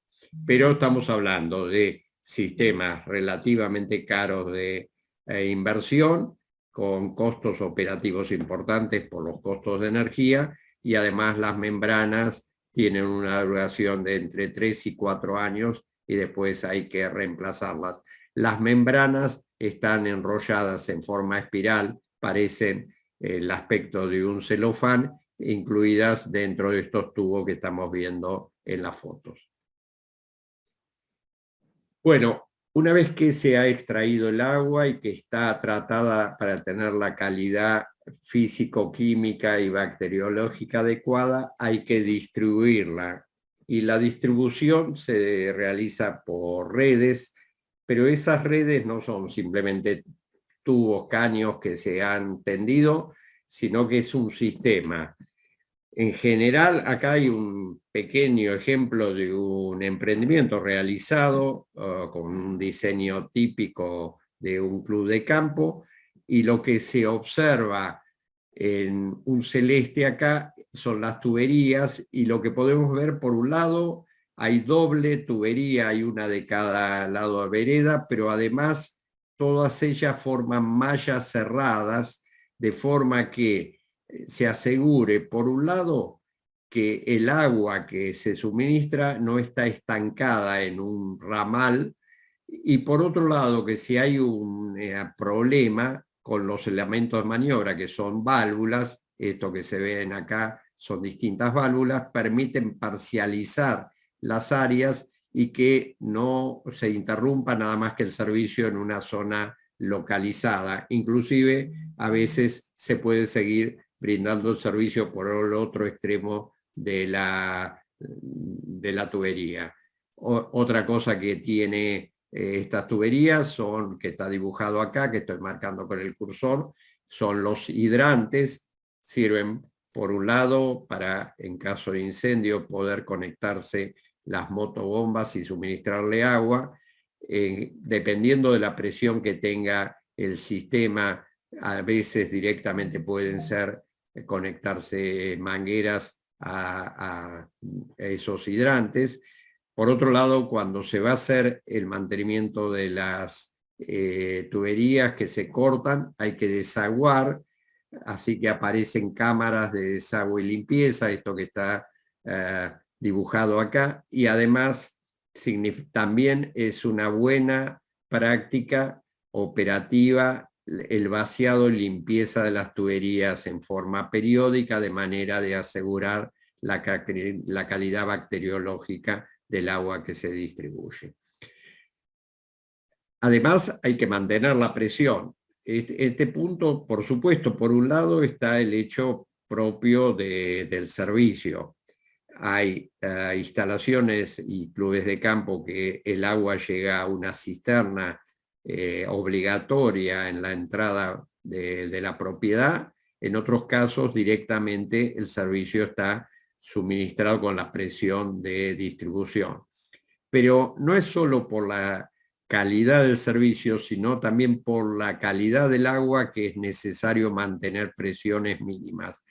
Pero estamos hablando de sistemas relativamente caros de inversión, con costos operativos importantes por los costos de energía, y además las membranas tienen una duración de entre 3 y 4 años y después hay que reemplazarlas. Las membranas están enrolladas en forma espiral, parecen el aspecto de un celofán, incluidas dentro de estos tubos que estamos viendo en las fotos. Bueno, una vez que se ha extraído el agua y que está tratada para tener la calidad físico-química y bacteriológica adecuada, hay que distribuirla. Y la distribución se realiza por redes, pero esas redes no son simplemente tubos, caños que se han tendido, sino que es un sistema. En general, acá hay un pequeño ejemplo de un emprendimiento realizado con un diseño típico de un club de campo, y lo que se observa en un celeste acá son las tuberías, y lo que podemos ver, por un lado hay doble tubería, hay una de cada lado de vereda, pero además todas ellas forman mallas cerradas, de forma que se asegure, por un lado, que el agua que se suministra no está estancada en un ramal, y por otro lado, que si hay un problema con los elementos de maniobra, que son válvulas, esto que se ven acá son distintas válvulas, permiten parcializar las áreas y que no se interrumpa nada más que el servicio en una zona localizada. Inclusive, a veces se puede seguir brindando el servicio por el otro extremo de la tubería. Otra cosa que tiene estas tuberías son, que está dibujado acá, que estoy marcando con el cursor, son los hidrantes. Sirven, por un lado, para, en caso de incendio, poder conectarse las motobombas y suministrarle agua, dependiendo de la presión que tenga el sistema, a veces directamente pueden ser conectarse mangueras a esos hidrantes. Por otro lado, cuando se va a hacer el mantenimiento de las tuberías que se cortan, hay que desaguar, así que aparecen cámaras de desagüe y limpieza, esto que está dibujado acá, y además también es una buena práctica operativa el vaciado y limpieza de las tuberías en forma periódica, de manera de asegurar la calidad bacteriológica del agua que se distribuye. Además, hay que mantener la presión. Este punto, por supuesto, por un lado está el hecho propio del servicio. Hay instalaciones y clubes de campo que el agua llega a una cisterna obligatoria en la entrada de la propiedad. En otros casos, directamente el servicio está suministrado con la presión de distribución. Pero no es solo por la calidad del servicio, sino también por la calidad del agua, que es necesario mantener presiones mínimas.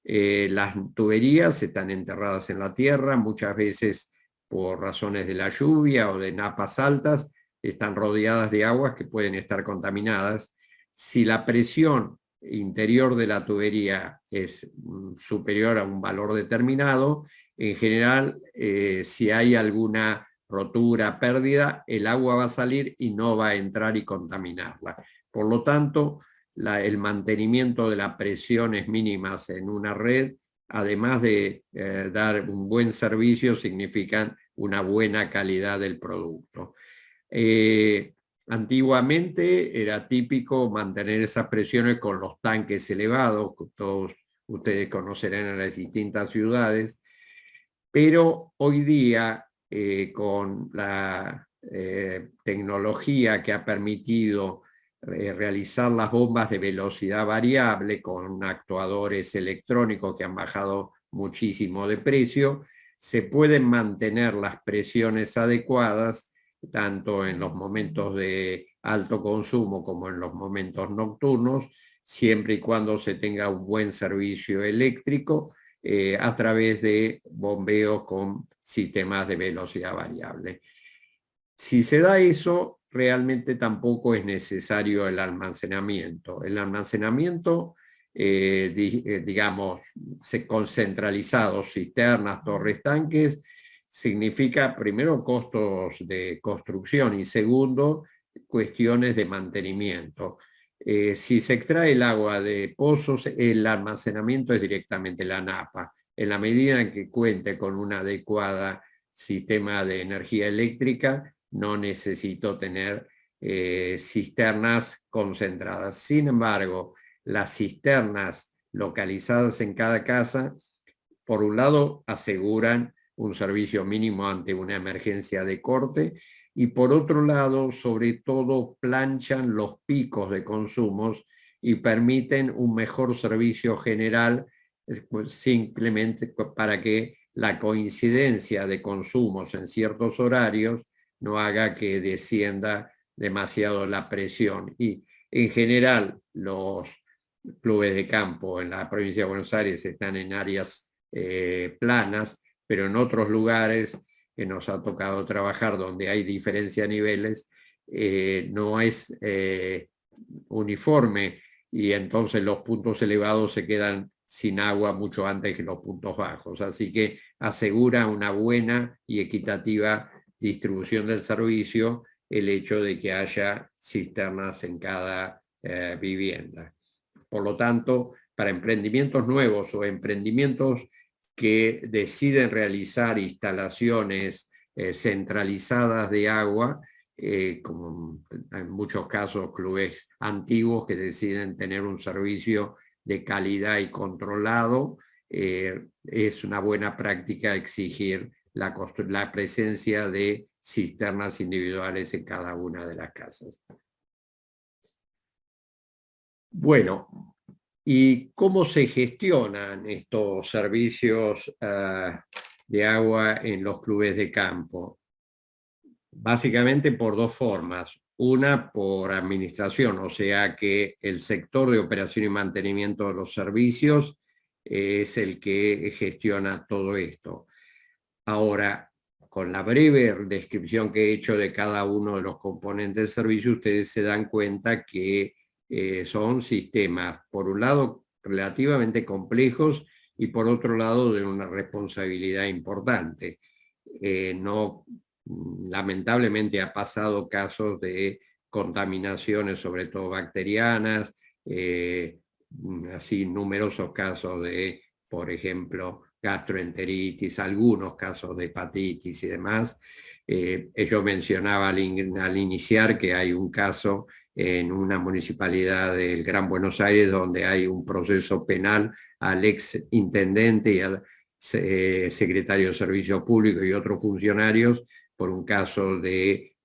Las tuberías están enterradas en la tierra, muchas veces por razones de la lluvia o de napas altas, están rodeadas de aguas que pueden estar contaminadas. Si la presión interior de la tubería es superior a un valor determinado, en general, si hay alguna rotura, pérdida, el agua va a salir y no va a entrar y contaminarla. Por lo tanto, el mantenimiento de las presiones mínimas en una red, además de dar un buen servicio, significan una buena calidad del producto. Antiguamente era típico mantener esas presiones con los tanques elevados, que todos ustedes conocerán en las distintas ciudades, pero hoy día con la tecnología que ha permitido realizar las bombas de velocidad variable con actuadores electrónicos que han bajado muchísimo de precio, se pueden mantener las presiones adecuadas tanto en los momentos de alto consumo como en los momentos nocturnos, siempre y cuando se tenga un buen servicio eléctrico a través de bombeos con sistemas de velocidad variable. Si se da eso, realmente tampoco es necesario el almacenamiento. El almacenamiento, digamos, concentralizado, cisternas, torres, tanques, significa primero costos de construcción y segundo, cuestiones de mantenimiento. Si se extrae el agua de pozos, el almacenamiento es directamente la napa. En la medida en que cuente con un adecuado sistema de energía eléctrica, no necesito tener cisternas concentradas. Sin embargo, las cisternas localizadas en cada casa, por un lado, aseguran un servicio mínimo ante una emergencia de corte, y por otro lado, sobre todo, planchan los picos de consumos y permiten un mejor servicio general, simplemente para que la coincidencia de consumos en ciertos horarios no haga que descienda demasiado la presión. Y en general, los clubes de campo en la provincia de Buenos Aires están en áreas planas, pero en otros lugares que nos ha tocado trabajar donde hay diferencia de niveles, no es uniforme, y entonces los puntos elevados se quedan sin agua mucho antes que los puntos bajos. Así que asegura una buena y equitativa distribución del servicio el hecho de que haya cisternas en cada vivienda. Por lo tanto, para emprendimientos nuevos o emprendimientos que deciden realizar instalaciones centralizadas de agua, como en muchos casos clubes antiguos que deciden tener un servicio de calidad y controlado, es una buena práctica exigir la presencia de cisternas individuales en cada una de las casas. Bueno, ¿y cómo se gestionan estos servicios de agua en los clubes de campo? básicamente por dos formas. Una por administración, o sea que el sector de operación y mantenimiento de los servicios es el que gestiona todo esto. Ahora, con la breve descripción que he hecho de cada uno de los componentes del servicio, ustedes se dan cuenta que son sistemas, por un lado, relativamente complejos y por otro lado, de una responsabilidad importante. Lamentablemente ha pasado casos de contaminaciones, sobre todo bacterianas, así numerosos casos de, por ejemplo, gastroenteritis, algunos casos de hepatitis y demás. Yo mencionaba al iniciar que hay un caso en una municipalidad del Gran Buenos Aires donde hay un proceso penal al ex intendente y al secretario de Servicios Públicos y otros funcionarios por un caso de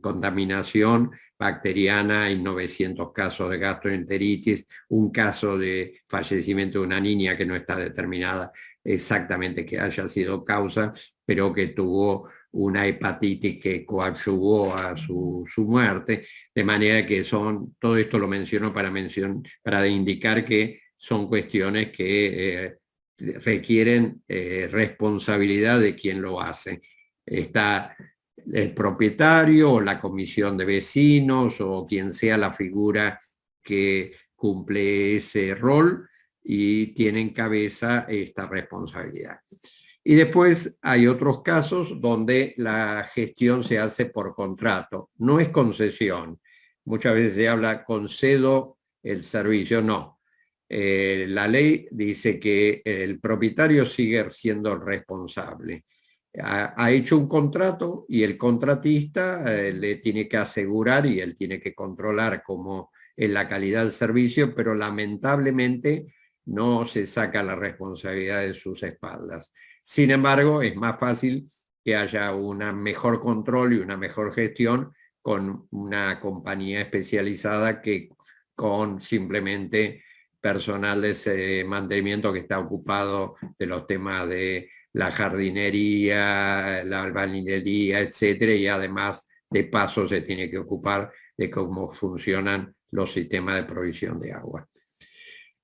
contaminación bacteriana y 900 casos de gastroenteritis, un caso de fallecimiento de una niña que no está determinada exactamente que haya sido causa, pero que tuvo una hepatitis que coadyuvó a su muerte, de manera que todo esto lo menciono para indicar que son cuestiones que requieren responsabilidad de quien lo hace. Está el propietario o la comisión de vecinos o quien sea la figura que cumple ese rol y tiene en cabeza esta responsabilidad. Y después hay otros casos donde la gestión se hace por contrato, no es concesión. Muchas veces se habla concedo el servicio, no. La ley dice que el propietario sigue siendo el responsable. Ha hecho un contrato y el contratista le tiene que asegurar y él tiene que controlar cómo es la calidad del servicio, pero lamentablemente no se saca la responsabilidad de sus espaldas. Sin embargo, es más fácil que haya un mejor control y una mejor gestión con una compañía especializada que con simplemente personal de mantenimiento que está ocupado de los temas de la jardinería, la albañilería, etcétera, y además de paso se tiene que ocupar de cómo funcionan los sistemas de provisión de agua.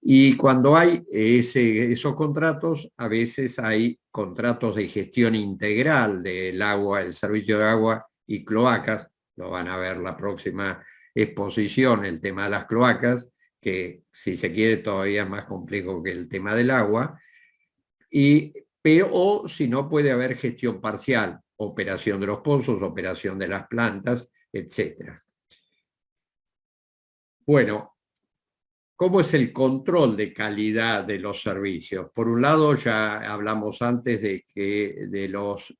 Y cuando hay esos contratos, a veces hay contratos de gestión integral del agua, el servicio de agua y cloacas, lo van a ver la próxima exposición, el tema de las cloacas, que si se quiere todavía es más complejo que el tema del agua, o si no puede haber gestión parcial, operación de los pozos, operación de las plantas, etc. Bueno, ¿cómo es el control de calidad de los servicios? Por un lado, ya hablamos antes de los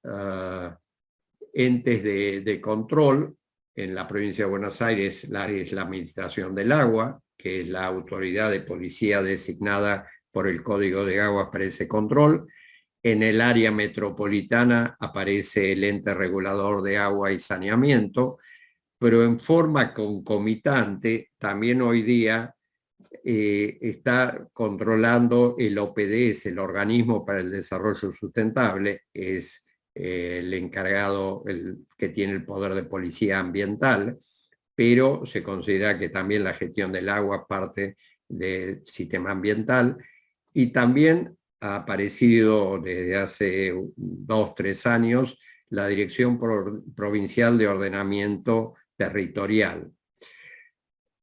entes de control. En la provincia de Buenos Aires es la Administración del Agua, que es la autoridad de policía designada por el Código de Aguas para ese control. En el área metropolitana aparece el ente regulador de agua y saneamiento, pero en forma concomitante también hoy día está controlando el OPDS, el Organismo para el Desarrollo Sustentable, es el encargado, el que tiene el poder de policía ambiental, pero se considera que también la gestión del agua es parte del sistema ambiental, y también ha aparecido desde hace 2 o 3 años la Dirección Provincial de Ordenamiento Territorial.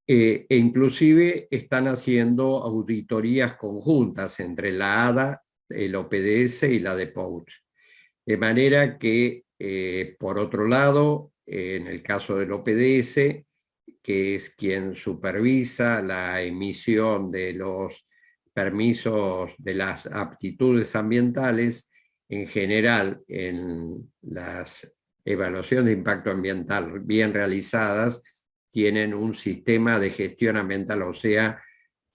E inclusive están haciendo auditorías conjuntas entre la ADA, el OPDS y la DEPOUT. De manera que, por otro lado, en el caso del OPDS, que es quien supervisa la emisión de los permisos de las aptitudes ambientales, en general en las evaluaciones de impacto ambiental bien realizadas, tienen un sistema de gestión ambiental, o sea,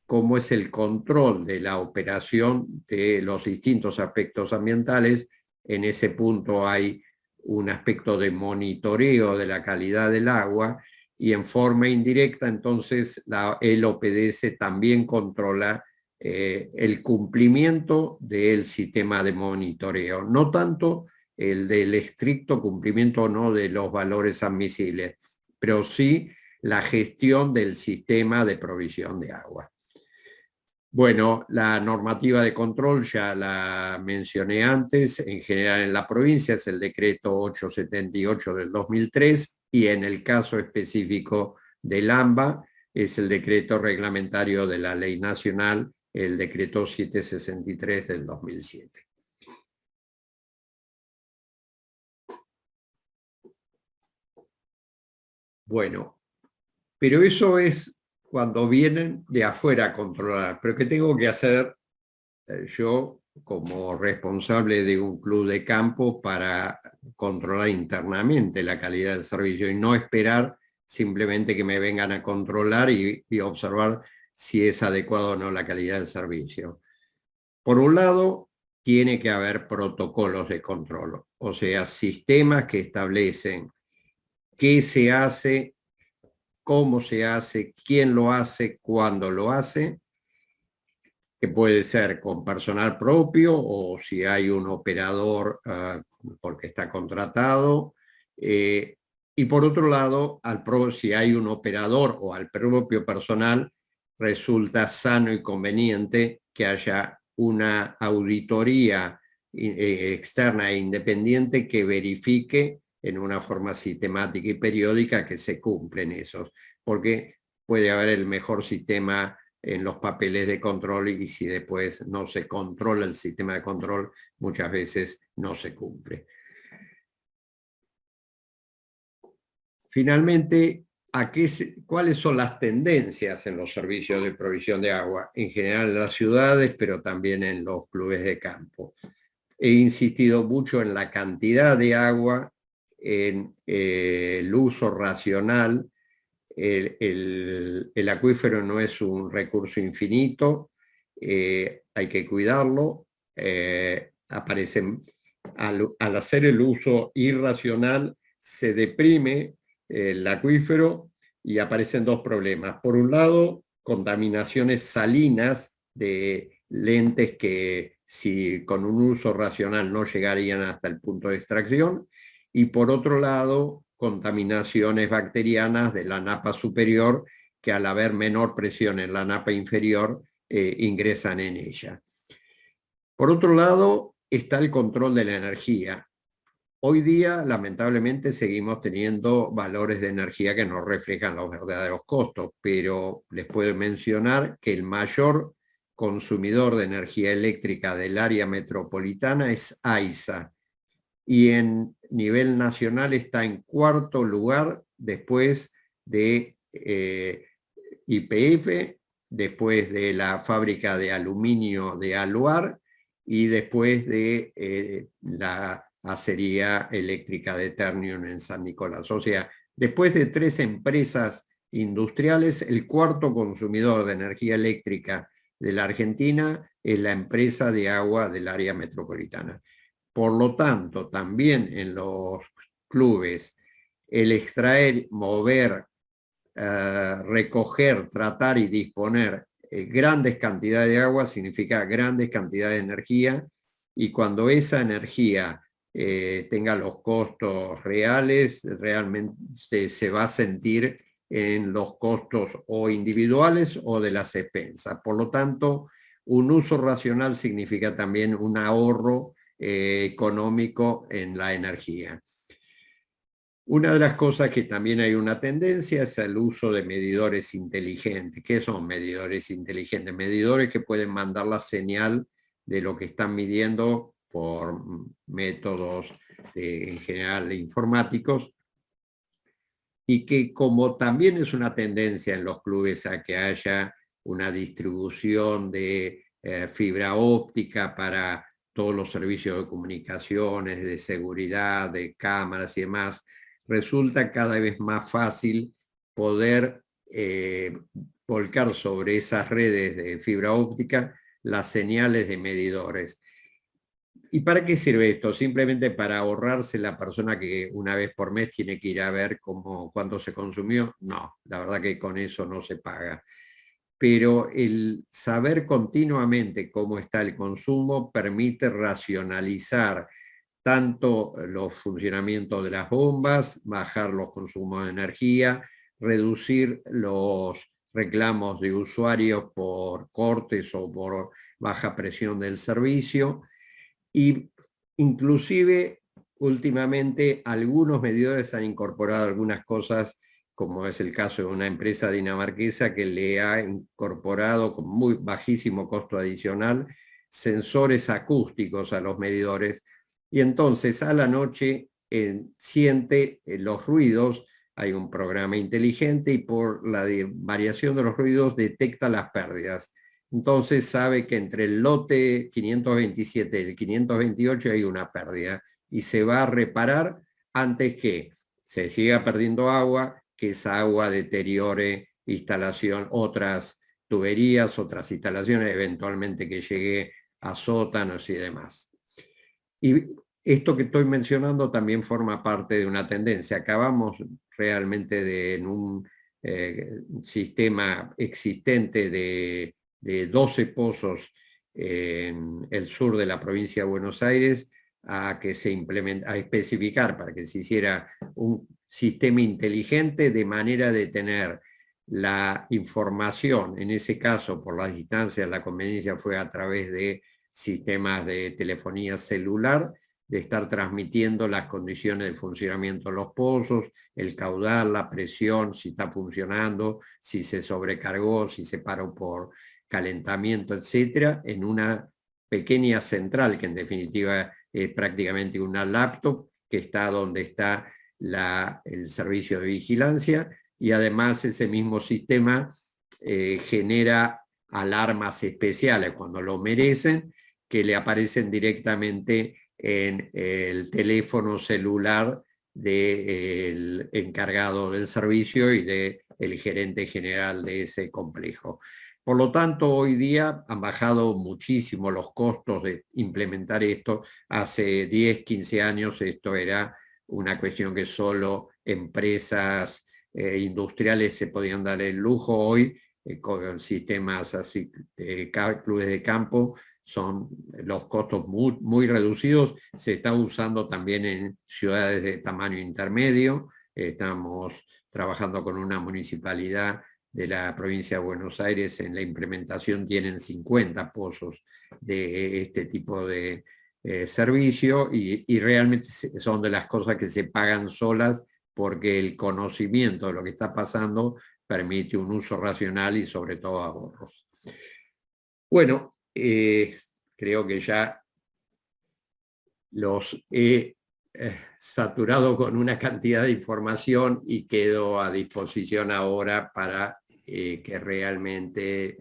cómo es el control de la operación de los distintos aspectos ambientales. En ese punto hay un aspecto de monitoreo de la calidad del agua, y en forma indirecta entonces el OPDS también controla el cumplimiento del sistema de monitoreo. No tanto el del estricto cumplimiento o no de los valores admisibles, pero sí la gestión del sistema de provisión de agua. Bueno, la normativa de control ya la mencioné antes, en general en la provincia es el decreto 878 del 2003 y en el caso específico del AMBA es el decreto reglamentario de la ley nacional, el decreto 763 del 2007. Bueno, pero eso es cuando vienen de afuera a controlar. Pero ¿qué tengo que hacer yo como responsable de un club de campo para controlar internamente la calidad del servicio y no esperar simplemente que me vengan a controlar y observar si es adecuado o no la calidad del servicio? Por un lado, tiene que haber protocolos de control, o sea, sistemas que establecen qué se hace, cómo se hace, quién lo hace, cuándo lo hace, que puede ser con personal propio o si hay un operador porque está contratado. Y por otro lado, si hay un operador o al propio personal, resulta sano y conveniente que haya una auditoría externa e independiente que verifique en una forma sistemática y periódica que se cumplen esos, porque puede haber el mejor sistema en los papeles de control y si después no se controla el sistema de control, muchas veces no se cumple. Finalmente, ¿cuáles son las tendencias en los servicios de provisión de agua? En general en las ciudades, pero también en los clubes de campo. He insistido mucho en la cantidad de agua, en el uso racional. El acuífero no es un recurso infinito, hay que cuidarlo. Al hacer el uso irracional, se deprime el acuífero y aparecen dos problemas. Por un lado, contaminaciones salinas de lentes que si con un uso racional no llegarían hasta el punto de extracción, y por otro lado, contaminaciones bacterianas de la napa superior que al haber menor presión en la napa inferior ingresan en ella. Por otro lado, está el control de la energía. Hoy día, lamentablemente, seguimos teniendo valores de energía que no reflejan los verdaderos costos, pero les puedo mencionar que el mayor consumidor de energía eléctrica del área metropolitana es AISA, y en nivel nacional está en cuarto lugar después de YPF, después de la fábrica de aluminio de Aluar y después de la acería eléctrica de Ternium en San Nicolás. O sea, después de 3 empresas industriales, el cuarto consumidor de energía eléctrica de la Argentina es la empresa de agua del área metropolitana. Por lo tanto, también en los clubes, el extraer, mover, recoger, tratar y disponer grandes cantidades de agua significa grandes cantidades de energía, y cuando esa energía tenga los costos reales, realmente se va a sentir en los costos o individuales o de las expensas. Por lo tanto, un uso racional significa también un ahorro económico en la energía. Una de las cosas que también hay una tendencia es el uso de medidores inteligentes. ¿Qué son medidores inteligentes? Medidores que pueden mandar la señal de lo que están midiendo por métodos en general informáticos, y que como también es una tendencia en los clubes a que haya una distribución de fibra óptica para todos los servicios de comunicaciones, de seguridad, de cámaras y demás, resulta cada vez más fácil poder volcar sobre esas redes de fibra óptica las señales de medidores. ¿Y para qué sirve esto? Simplemente para ahorrarse la persona que una vez por mes tiene que ir a ver cuánto se consumió. No, la verdad que con eso no se paga. Pero el saber continuamente cómo está el consumo permite racionalizar tanto los funcionamientos de las bombas, bajar los consumos de energía, reducir los reclamos de usuarios por cortes o por baja presión del servicio, y inclusive últimamente algunos medidores han incorporado algunas cosas, como es el caso de una empresa dinamarquesa que le ha incorporado con muy bajísimo costo adicional sensores acústicos a los medidores, y entonces a la noche siente los ruidos. Hay un programa inteligente y por la variación de los ruidos detecta las pérdidas. Entonces sabe que entre el lote 527 y el 528 hay una pérdida y se va a reparar antes que se siga perdiendo agua, que esa agua deteriore otras tuberías, otras instalaciones, eventualmente que llegue a sótanos y demás. Y esto que estoy mencionando también forma parte de una tendencia. Acabamos realmente en un sistema existente de 12 pozos en el sur de la provincia de Buenos Aires a especificar para que se hiciera un sistema inteligente de manera de tener la información, en ese caso por las distancias, la conveniencia fue a través de sistemas de telefonía celular, de estar transmitiendo las condiciones de funcionamiento de los pozos, el caudal, la presión, si está funcionando, si se sobrecargó, si se paró por calentamiento, etcétera, en una pequeña central que en definitiva es prácticamente una laptop que está donde está el servicio de vigilancia, y además ese mismo sistema genera alarmas especiales cuando lo merecen, que le aparecen directamente en el teléfono celular del encargado del servicio y del gerente general de ese complejo. Por lo tanto, hoy día han bajado muchísimo los costos de implementar esto. Hace 10, 15 años esto era una cuestión que solo empresas industriales se podían dar el lujo. Hoy, con sistemas así, clubes de campo, son los costos muy, muy reducidos. Se está usando también en ciudades de tamaño intermedio. Estamos trabajando con una municipalidad de la provincia de Buenos Aires. En la implementación tienen 50 pozos de este tipo de servicio, y realmente son de las cosas que se pagan solas porque el conocimiento de lo que está pasando permite un uso racional y sobre todo ahorros. Bueno, creo que ya los he saturado con una cantidad de información y quedo a disposición ahora para que realmente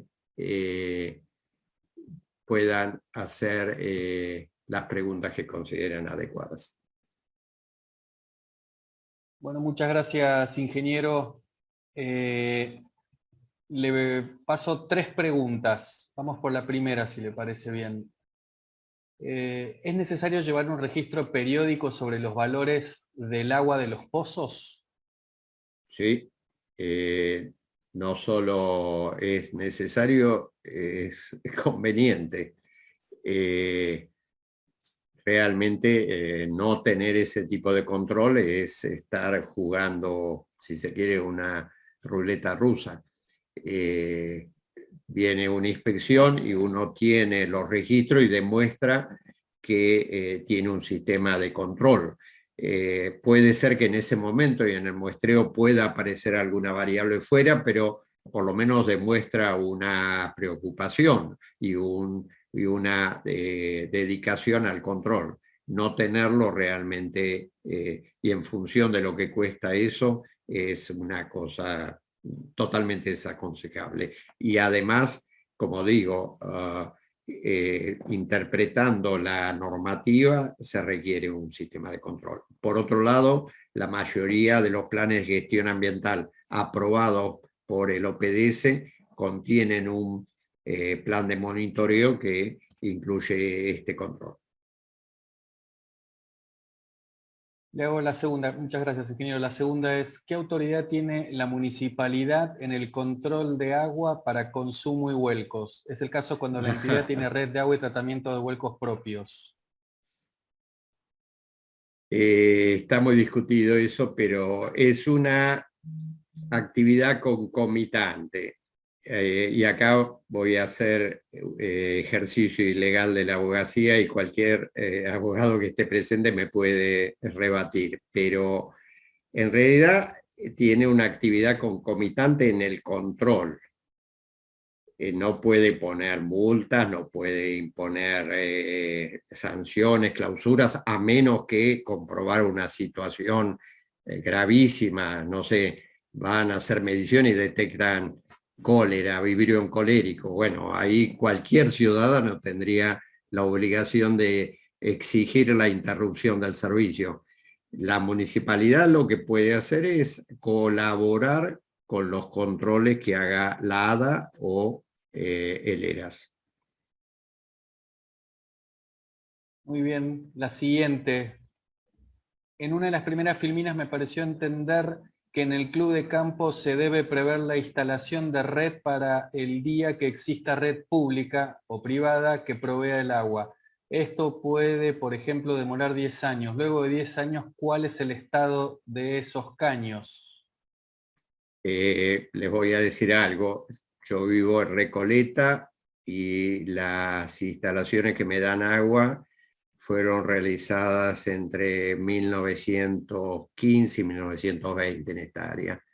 puedan hacer las preguntas que consideren adecuadas. Bueno, muchas gracias, ingeniero. Le paso 3 preguntas. Vamos por la primera, si le parece bien. ¿Es necesario llevar un registro periódico sobre los valores del agua de los pozos? Sí, no solo es necesario, es conveniente. Realmente no tener ese tipo de control es estar jugando, si se quiere, una ruleta rusa. Viene una inspección y uno tiene los registros y demuestra que tiene un sistema de control. Puede ser que en ese momento y en el muestreo pueda aparecer alguna variable fuera, pero por lo menos demuestra una preocupación y una dedicación al control. No tenerlo realmente y en función de lo que cuesta eso es una cosa totalmente desaconsejable. Y además, como digo, interpretando la normativa se requiere un sistema de control. Por otro lado, la mayoría de los planes de gestión ambiental aprobados por el OPDS contienen un plan de monitoreo que incluye este control. Le hago la segunda. Muchas gracias, ingeniero. La segunda es, ¿qué autoridad tiene la municipalidad en el control de agua para consumo y vuelcos? Es el caso cuando la entidad tiene red de agua y tratamiento de vuelcos propios. Está muy discutido eso, pero es una actividad concomitante. Y acá voy a hacer ejercicio ilegal de la abogacía y cualquier abogado que esté presente me puede rebatir, pero en realidad tiene una actividad concomitante en el control. No puede poner multas, no puede imponer sanciones, clausuras, a menos que comprobar una situación gravísima. No sé, van a hacer mediciones y detectan cólera, vibrio colérico. Bueno, ahí cualquier ciudadano tendría la obligación de exigir la interrupción del servicio. La municipalidad lo que puede hacer es colaborar con los controles que haga la ADA o el ERAS. Muy bien, la siguiente. En una de las primeras filminas me pareció entender que en el club de campo se debe prever la instalación de red para el día que exista red pública o privada que provea el agua. Esto puede, por ejemplo, demorar 10 años. Luego de 10 años, ¿cuál es el estado de esos caños? Les voy a decir algo. Yo vivo en Recoleta y las instalaciones que me dan agua fueron realizadas entre 1915 y 1920 en esta área.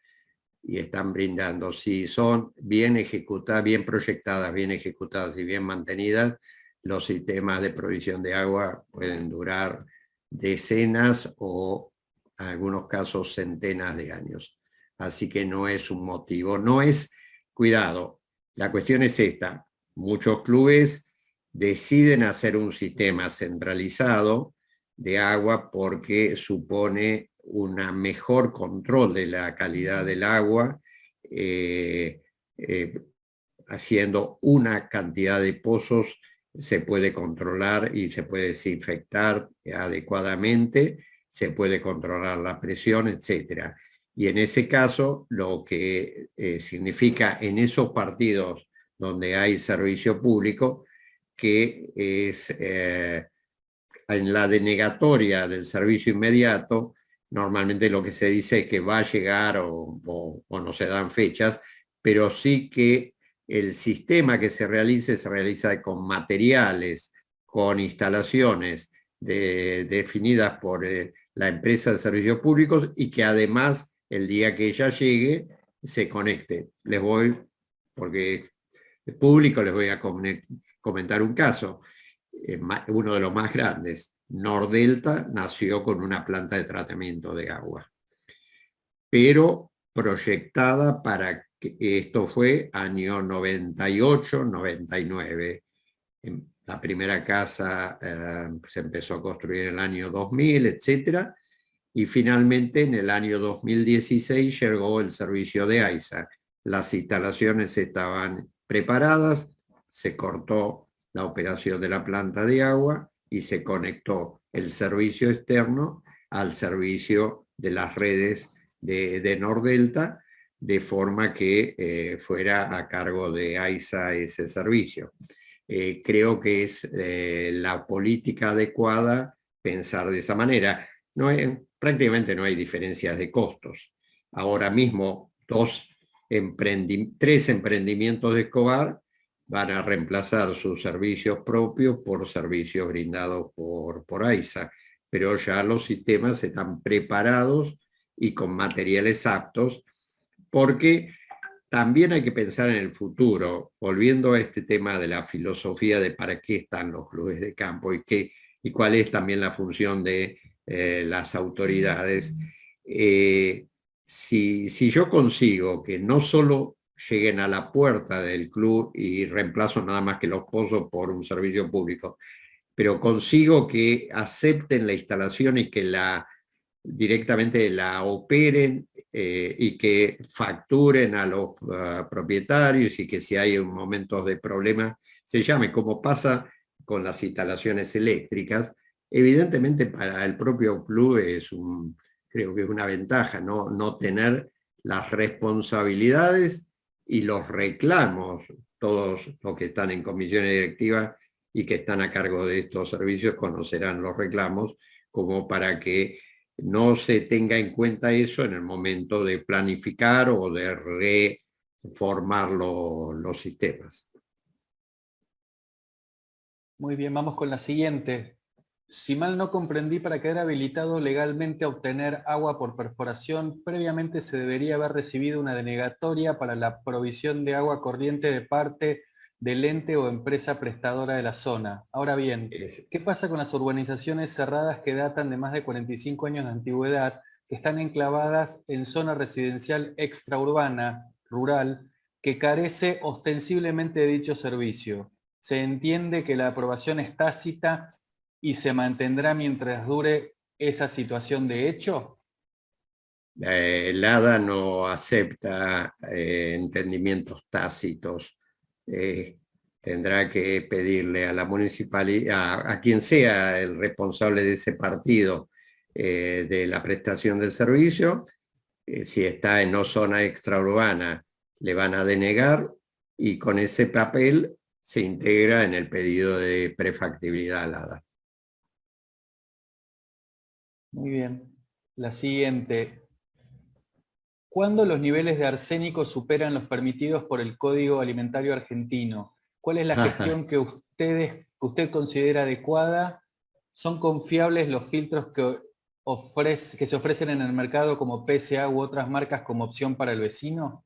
Y están brindando, si son bien ejecutadas, bien proyectadas, bien ejecutadas y bien mantenidas, los sistemas de provisión de agua pueden durar decenas o en algunos casos centenas de años. Así que no es un motivo, no es, cuidado, la cuestión es esta, muchos clubes deciden hacer un sistema centralizado de agua porque supone un mejor control de la calidad del agua, haciendo una cantidad de pozos se puede controlar y se puede desinfectar adecuadamente, se puede controlar la presión, etc. Y en ese caso, lo que significa en esos partidos donde hay servicio público, que es en la denegatoria del servicio inmediato, normalmente lo que se dice es que va a llegar o no se dan fechas, pero sí que el sistema que se realiza con materiales, con instalaciones definidas por la empresa de servicios públicos y que además el día que ella llegue se conecte. Les voy, porque el público, les voy a comentar un caso, uno de los más grandes. Nordelta nació con una planta de tratamiento de agua, pero proyectada para que esto fue año 98, 99. La primera casa se empezó a construir en el año 2000, etcétera, y finalmente en el año 2016 llegó el servicio de AISA. Las instalaciones estaban preparadas, se cortó la operación de la planta de agua y se conectó el servicio externo al servicio de las redes de Nordelta, de forma que fuera a cargo de AISA ese servicio. Creo que es la política adecuada pensar de esa manera. Prácticamente no hay diferencias de costos. Ahora mismo, tres emprendimientos de Escobar van a reemplazar sus servicios propios por servicios brindados por AISA, pero ya los sistemas están preparados y con materiales aptos, porque también hay que pensar en el futuro, volviendo a este tema de la filosofía de para qué están los clubes de campo y cuál es también la función de las autoridades. Si yo consigo que no solo lleguen a la puerta del club y reemplazo nada más que los pozos por un servicio público, pero consigo que acepten la instalación y que directamente la operen y que facturen a los propietarios y que si hay momentos de problema se llame, como pasa con las instalaciones eléctricas. Evidentemente para el propio club creo que es una ventaja no tener las responsabilidades y los reclamos. Todos los que están en comisiones directivas y que están a cargo de estos servicios conocerán los reclamos, como para que no se tenga en cuenta eso en el momento de planificar o de reformar los sistemas. Muy bien, vamos con la siguiente. Si mal no comprendí, para quedar habilitado legalmente a obtener agua por perforación, previamente se debería haber recibido una denegatoria para la provisión de agua corriente de parte del ente o empresa prestadora de la zona. Ahora bien, ¿qué pasa con las urbanizaciones cerradas que datan de más de 45 años de antigüedad, que están enclavadas en zona residencial extraurbana, rural, que carece ostensiblemente de dicho servicio? Se entiende que la aprobación es tácita y se mantendrá mientras dure esa situación de hecho. El ADA no acepta entendimientos tácitos. Tendrá que pedirle a la municipalidad, a quien sea el responsable de ese partido de la prestación del servicio, si está en no zona extraurbana, le van a denegar y con ese papel se integra en el pedido de prefactibilidad al ADA. Muy bien. La siguiente. ¿Cuándo los niveles de arsénico superan los permitidos por el Código Alimentario Argentino? ¿Cuál es la gestión que usted considera adecuada? ¿Son confiables los filtros que se ofrecen en el mercado como PSA u otras marcas como opción para el vecino?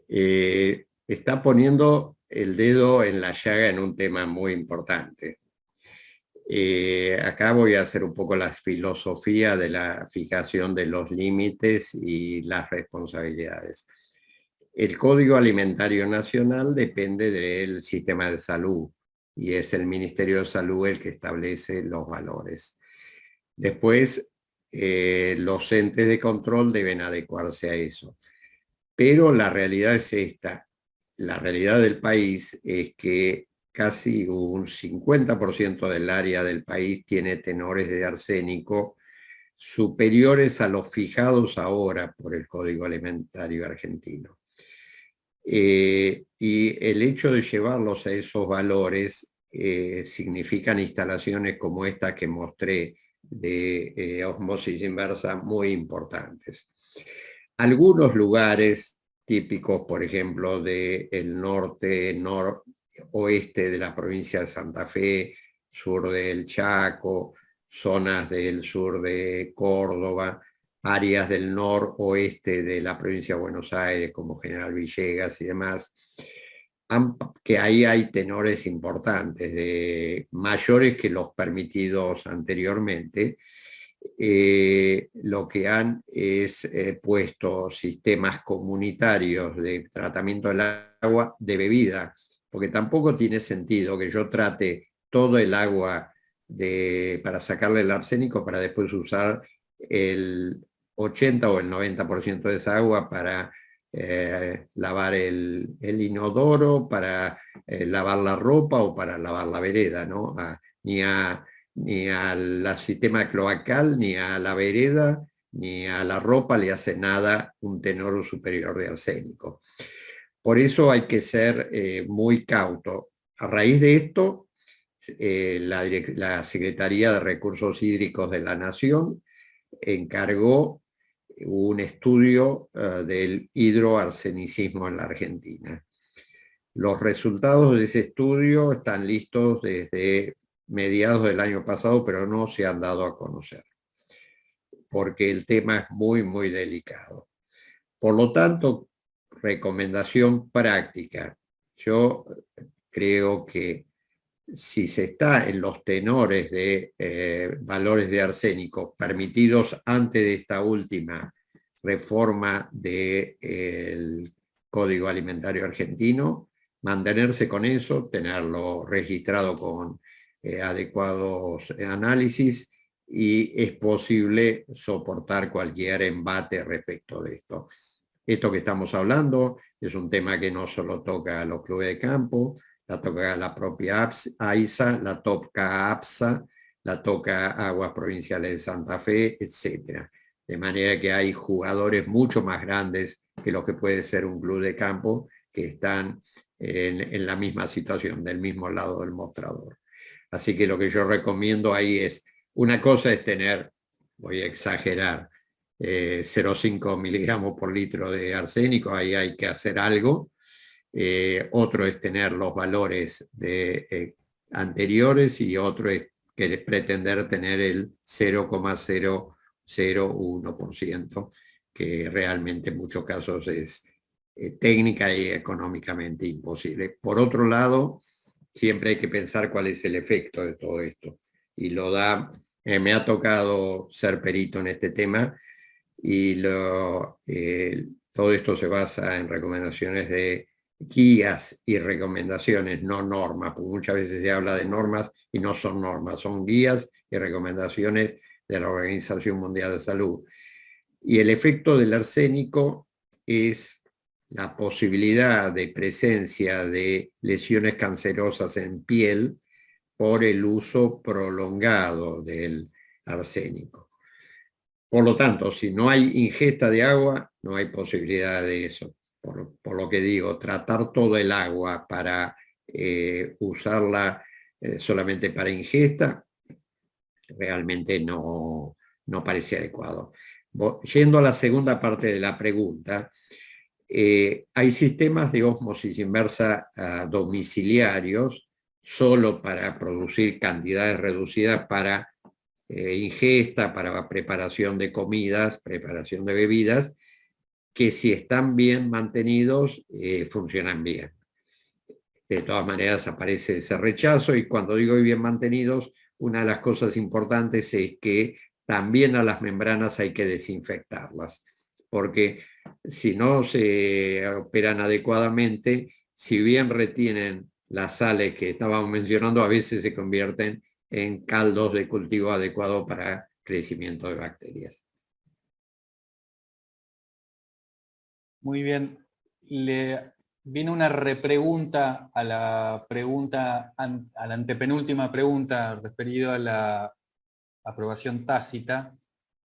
Está poniendo el dedo en la llaga en un tema muy importante. Acá voy a hacer un poco la filosofía de la fijación de los límites y las responsabilidades. El Código Alimentario Nacional depende del sistema de salud y es el Ministerio de Salud el que establece los valores. Después, los entes de control deben adecuarse a eso. Pero la realidad es esta. La realidad del país es que casi un 50% del área del país tiene tenores de arsénico superiores a los fijados ahora por el Código Alimentario Argentino. Y el hecho de llevarlos a esos valores significan instalaciones como esta que mostré de osmosis inversa muy importantes. Algunos lugares típicos, por ejemplo, del norte, noroeste de la provincia de Santa Fe, sur del Chaco, zonas del sur de Córdoba, áreas del noroeste de la provincia de Buenos Aires, como General Villegas y demás, que ahí hay tenores importantes, mayores que los permitidos anteriormente. Lo que han es puesto sistemas comunitarios de tratamiento del agua de bebida, porque tampoco tiene sentido que yo trate todo el agua para sacarle el arsénico para después usar el 80 o el 90% de esa agua para lavar el inodoro, para lavar la ropa o para lavar la vereda, ¿no? Ni al sistema cloacal, ni a la vereda, ni a la ropa le hace nada un tenor superior de arsénico. Por eso hay que ser muy cauto. A raíz de esto, la Secretaría de Recursos Hídricos de la Nación encargó un estudio del hidroarsenicismo en la Argentina. Los resultados de ese estudio están listos desde mediados del año pasado, pero no se han dado a conocer, porque el tema es muy, muy delicado. Por lo tanto, recomendación práctica. Yo creo que si se está en los tenores de valores de arsénico permitidos antes de esta última reforma del Código Alimentario Argentino, mantenerse con eso, tenerlo registrado con adecuados análisis, y es posible soportar cualquier embate respecto de esto. Esto que estamos hablando es un tema que no solo toca a los clubes de campo, la toca la propia AISA, la toca APSA, la toca Aguas Provinciales de Santa Fe, etc. De manera que hay jugadores mucho más grandes que lo que puede ser un club de campo que están en la misma situación, del mismo lado del mostrador. Así que lo que yo recomiendo ahí es, una cosa es tener, voy a exagerar, 0,5 miligramos por litro de arsénico, ahí hay que hacer algo. Otro es tener los valores anteriores y otro es pretender tener el 0,001%, que realmente en muchos casos es técnica y económicamente imposible. Por otro lado, siempre hay que pensar cuál es el efecto de todo esto. Y lo da, me ha tocado ser perito en este tema, y todo esto se basa en recomendaciones de guías y recomendaciones, no normas, porque muchas veces se habla de normas y no son normas, son guías y recomendaciones de la Organización Mundial de Salud. Y el efecto del arsénico es la posibilidad de presencia de lesiones cancerosas en piel por el uso prolongado del arsénico. Por lo tanto, si no hay ingesta de agua, no hay posibilidad de eso. Por lo que digo, tratar todo el agua para usarla solamente para ingesta, realmente no parece adecuado. Yendo a la segunda parte de la pregunta, hay sistemas de ósmosis inversa domiciliarios solo para producir cantidades reducidas para ingesta, para preparación de comidas, preparación de bebidas, que si están bien mantenidos, funcionan bien. De todas maneras aparece ese rechazo, y cuando digo bien mantenidos, una de las cosas importantes es que también a las membranas hay que desinfectarlas, porque si no se operan adecuadamente, si bien retienen las sales que estábamos mencionando, a veces se convierten en caldos de cultivo adecuado para crecimiento de bacterias. Muy bien. Le viene una repregunta a la antepenúltima pregunta referido a la aprobación tácita,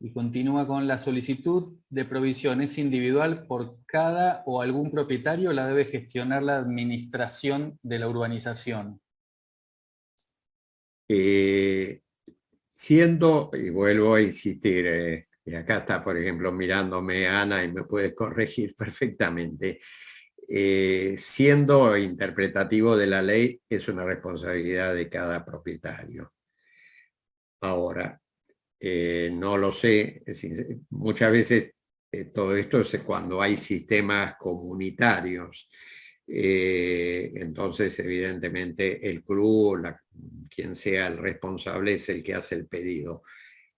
y continúa con: la solicitud de provisión ¿es individual por cada o algún propietario o la debe gestionar la administración de la urbanización? Siendo, y vuelvo a insistir, y acá está, por ejemplo, mirándome Ana y me puede corregir perfectamente, siendo interpretativo de la ley, es una responsabilidad de cada propietario. Ahora, no lo sé, muchas veces todo esto es cuando hay sistemas comunitarios. Entonces, evidentemente, el club, quien sea el responsable, es el que hace el pedido.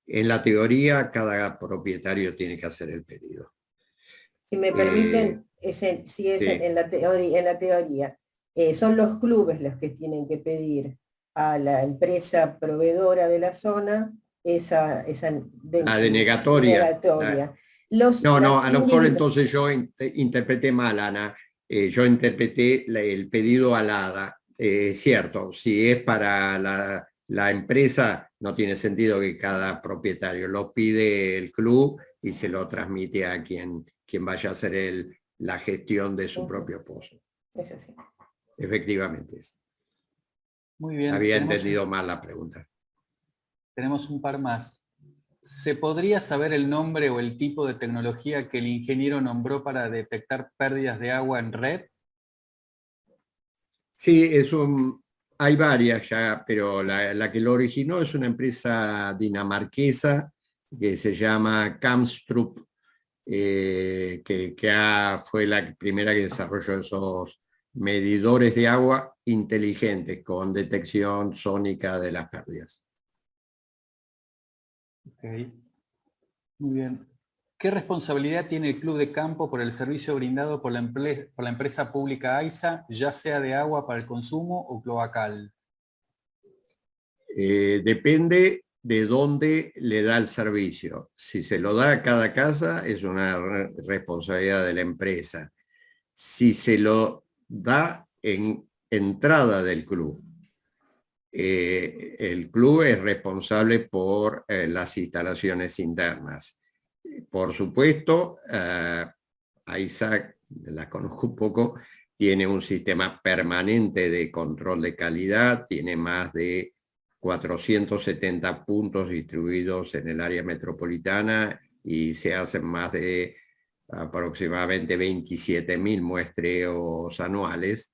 En la teoría, cada propietario tiene que hacer el pedido. Si me permiten, sí. en la teoría, son los clubes los que tienen que pedir a la empresa proveedora de la zona esa la denegatoria. No, a lo mejor entonces yo interpreté mal, Ana. Yo interpreté el pedido al ADA. Cierto, si es para la empresa, no tiene sentido que cada propietario lo pide el club y se lo transmite a quien vaya a hacer la gestión de su propio pozo. Es así. Efectivamente. Muy bien. Había entendido mal la pregunta. Tenemos un par más. ¿Se podría saber el nombre o el tipo de tecnología que el ingeniero nombró para detectar pérdidas de agua en red? Sí, hay varias ya, pero la que lo originó es una empresa dinamarquesa que se llama Kamstrup, que fue la primera que desarrolló esos medidores de agua inteligentes con detección sónica de las pérdidas. Okay. Muy bien. ¿Qué responsabilidad tiene el Club de Campo por el servicio brindado por la empresa pública AISA, ya sea de agua para el consumo o cloacal? Depende de dónde le da el servicio. Si se lo da a cada casa, es una responsabilidad de la empresa. Si se lo da en entrada del club, el club es responsable por las instalaciones internas. Por supuesto, AISA, la conozco un poco, tiene un sistema permanente de control de calidad, tiene más de 470 puntos distribuidos en el área metropolitana y se hacen más de aproximadamente 27.000 muestreos anuales.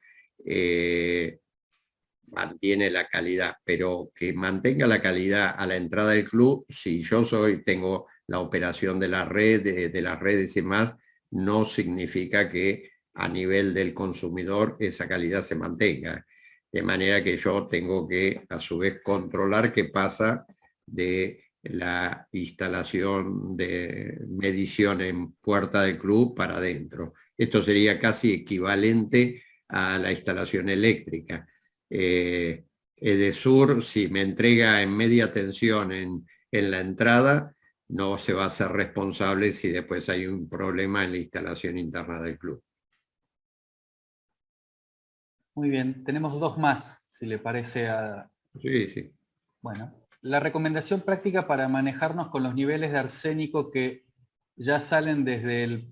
Mantiene la calidad, pero que mantenga la calidad a la entrada del club, si yo tengo la operación de la red, de las redes y más, no significa que a nivel del consumidor esa calidad se mantenga. De manera que yo tengo que, a su vez, controlar qué pasa de la instalación de medición en puerta del club para adentro. Esto sería casi equivalente a la instalación eléctrica. Edesur, si me entrega en media tensión en la entrada, no se va a hacer responsable si después hay un problema en la instalación interna del club. Muy bien, tenemos dos más, si le parece a... Sí, sí. Bueno, la recomendación práctica para manejarnos con los niveles de arsénico que ya salen desde el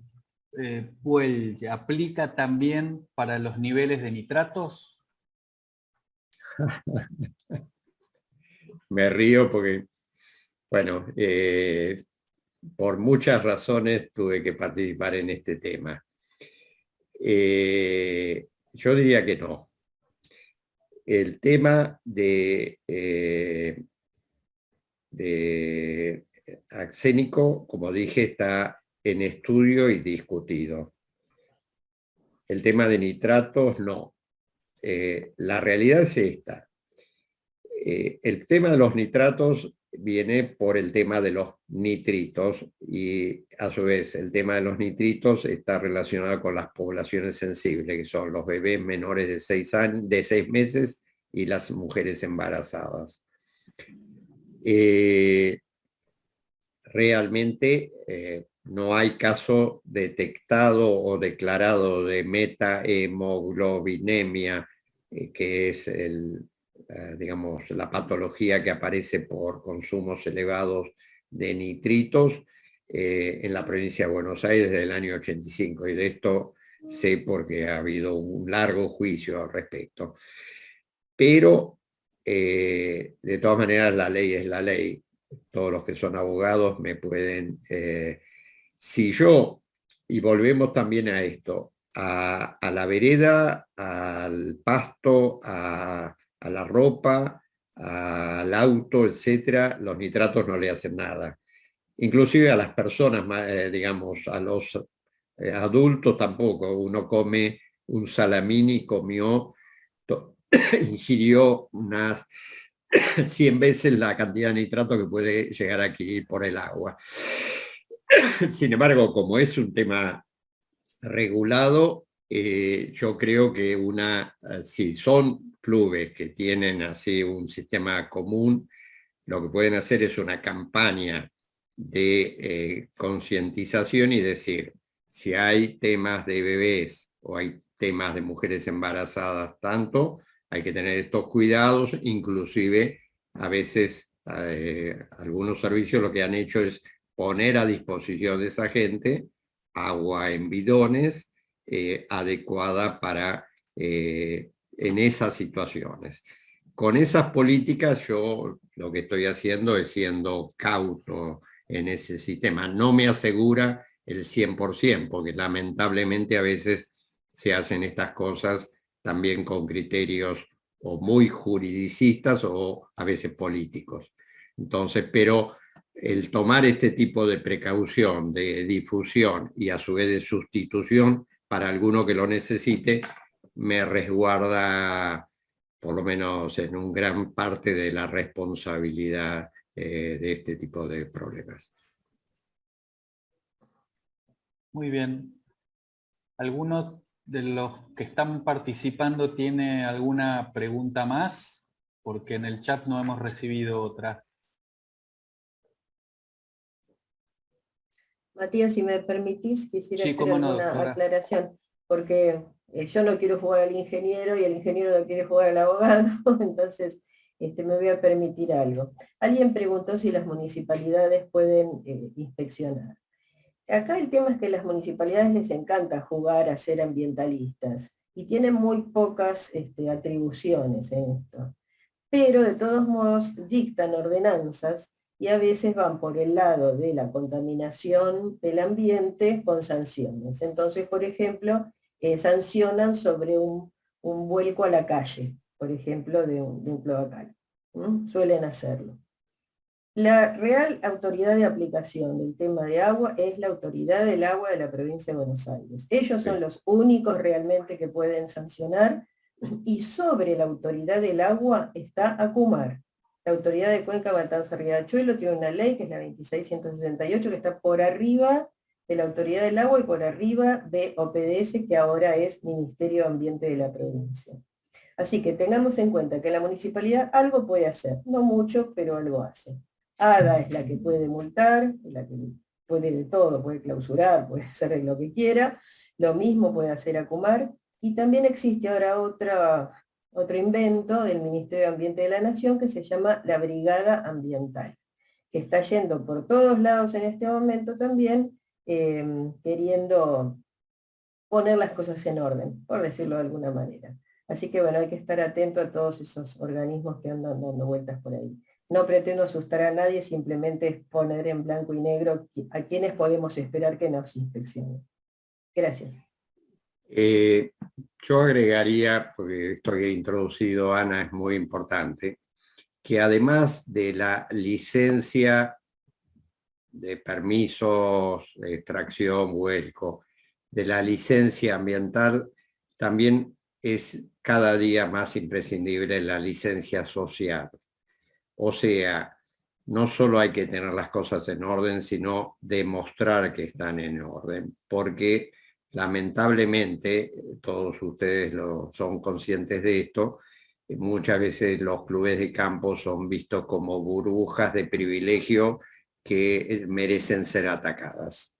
Puelche, ¿aplica también para los niveles de nitratos? Me río porque, bueno, por muchas razones tuve que participar en este tema. Yo diría que no. El tema de arsénico, como dije, está en estudio y discutido. El tema de nitratos, no. La realidad es esta. El tema de los nitratos viene por el tema de los nitritos y a su vez el tema de los nitritos está relacionado con las poblaciones sensibles, que son los bebés menores de 6 meses y las mujeres embarazadas. Realmente no hay caso detectado o declarado de metahemoglobinemia, que es digamos, la patología que aparece por consumos elevados de nitritos en la provincia de Buenos Aires desde el año 85, y de esto sé porque ha habido un largo juicio al respecto. Pero, de todas maneras, la ley es la ley. Todos los que son abogados me pueden... si yo, y volvemos también a esto, a la vereda, al pasto, a la ropa, al auto, etcétera, los nitratos no le hacen nada. Inclusive a las personas, digamos, a los adultos tampoco. Uno come un salamín y ingirió unas 100 veces la cantidad de nitrato que puede llegar a adquirir por el agua. Sin embargo, como es un tema regulado, yo creo que si son clubes que tienen así un sistema común, lo que pueden hacer es una campaña de concientización y decir, si hay temas de bebés o hay temas de mujeres embarazadas tanto, hay que tener estos cuidados. Inclusive a veces algunos servicios lo que han hecho es poner a disposición de esa gente agua en bidones adecuada para en esas situaciones. Con esas políticas yo lo que estoy haciendo es siendo cauto en ese sistema. No me asegura el 100%, porque lamentablemente a veces se hacen estas cosas también con criterios o muy juridicistas o a veces políticos. Entonces, pero el tomar este tipo de precaución, de difusión y a su vez de sustitución para alguno que lo necesite, me resguarda por lo menos en un gran parte de la responsabilidad de este tipo de problemas. Muy bien. ¿Alguno de los que están participando tiene alguna pregunta más? Porque en el chat no hemos recibido otras. Matías, si me permitís, quisiera Sí, hacer cómo no, alguna doctora. aclaración, porque yo no quiero jugar al ingeniero y el ingeniero no quiere jugar al abogado, entonces me voy a permitir algo. Alguien preguntó si las municipalidades pueden inspeccionar. Acá el tema es que a las municipalidades les encanta jugar a ser ambientalistas y tienen muy pocas atribuciones en esto. pero de todos modos dictan ordenanzas y a veces van por el lado de la contaminación del ambiente con sanciones. Entonces, por ejemplo, sancionan sobre un vuelco a la calle, por ejemplo, de un cloacal. Suelen hacerlo. La real autoridad de aplicación del tema de agua es la Autoridad del Agua de la Provincia de Buenos Aires. Ellos son los únicos realmente que pueden sancionar, y sobre la Autoridad del Agua está ACUMAR. La Autoridad de Cuenca, Matanza, Riachuelo tiene una ley que es la 26168 que está por arriba de la Autoridad del Agua y por arriba de OPDS, que ahora es Ministerio de Ambiente de la provincia. Así que tengamos en cuenta que la municipalidad algo puede hacer, no mucho, pero algo hace. ADA es la que puede multar, la que puede de todo, puede clausurar, puede hacer lo que quiera, lo mismo puede hacer ACUMAR, y también existe ahora otro invento del Ministerio de Ambiente de la Nación que se llama la Brigada Ambiental, que está yendo por todos lados en este momento también, queriendo poner las cosas en orden, por decirlo de alguna manera. Así que bueno, hay que estar atento a todos esos organismos que andan dando vueltas por ahí. No pretendo asustar a nadie, simplemente es poner en blanco y negro a quienes podemos esperar que nos inspeccionen. Gracias. Yo agregaría, porque esto que ha introducido Ana es muy importante, que además de la licencia de permisos, de extracción, vuelco, de la licencia ambiental, también es cada día más imprescindible la licencia social. O sea, no solo hay que tener las cosas en orden, sino demostrar que están en orden, porque lamentablemente, todos ustedes son conscientes de esto, muchas veces los clubes de campo son vistos como burbujas de privilegio que merecen ser atacadas.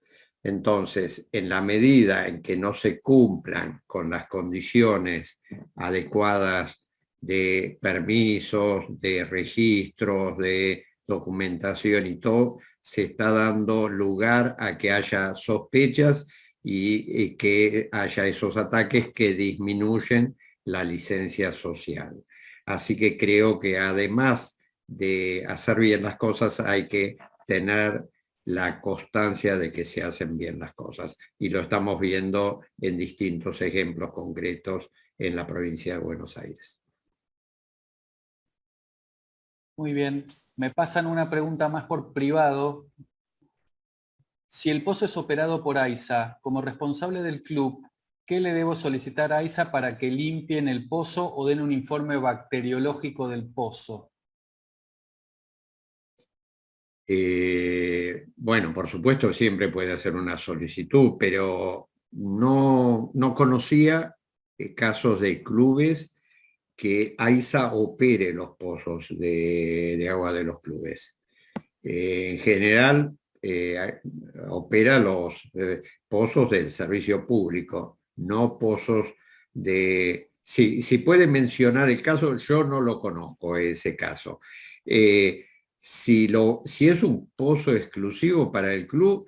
Entonces, en la medida en que no se cumplan con las condiciones adecuadas de permisos, de registros, de documentación y todo, se está dando lugar a que haya sospechas y que haya esos ataques que disminuyen la licencia social. Así que creo que además de hacer bien las cosas hay que tener la constancia de que se hacen bien las cosas. Y lo estamos viendo en distintos ejemplos concretos en la provincia de Buenos Aires. Muy bien. Me pasan una pregunta más por privado. Si el pozo es operado por AISA, como responsable del club, ¿qué le debo solicitar a AISA para que limpien el pozo o den un informe bacteriológico del pozo? Bueno, por supuesto siempre puede hacer una solicitud, pero no conocía casos de clubes que AISA opere los pozos de agua de los clubes. En general opera los pozos del servicio público, no pozos de... Si puede mencionar el caso, yo no lo conozco ese caso. Si es un pozo exclusivo para el club,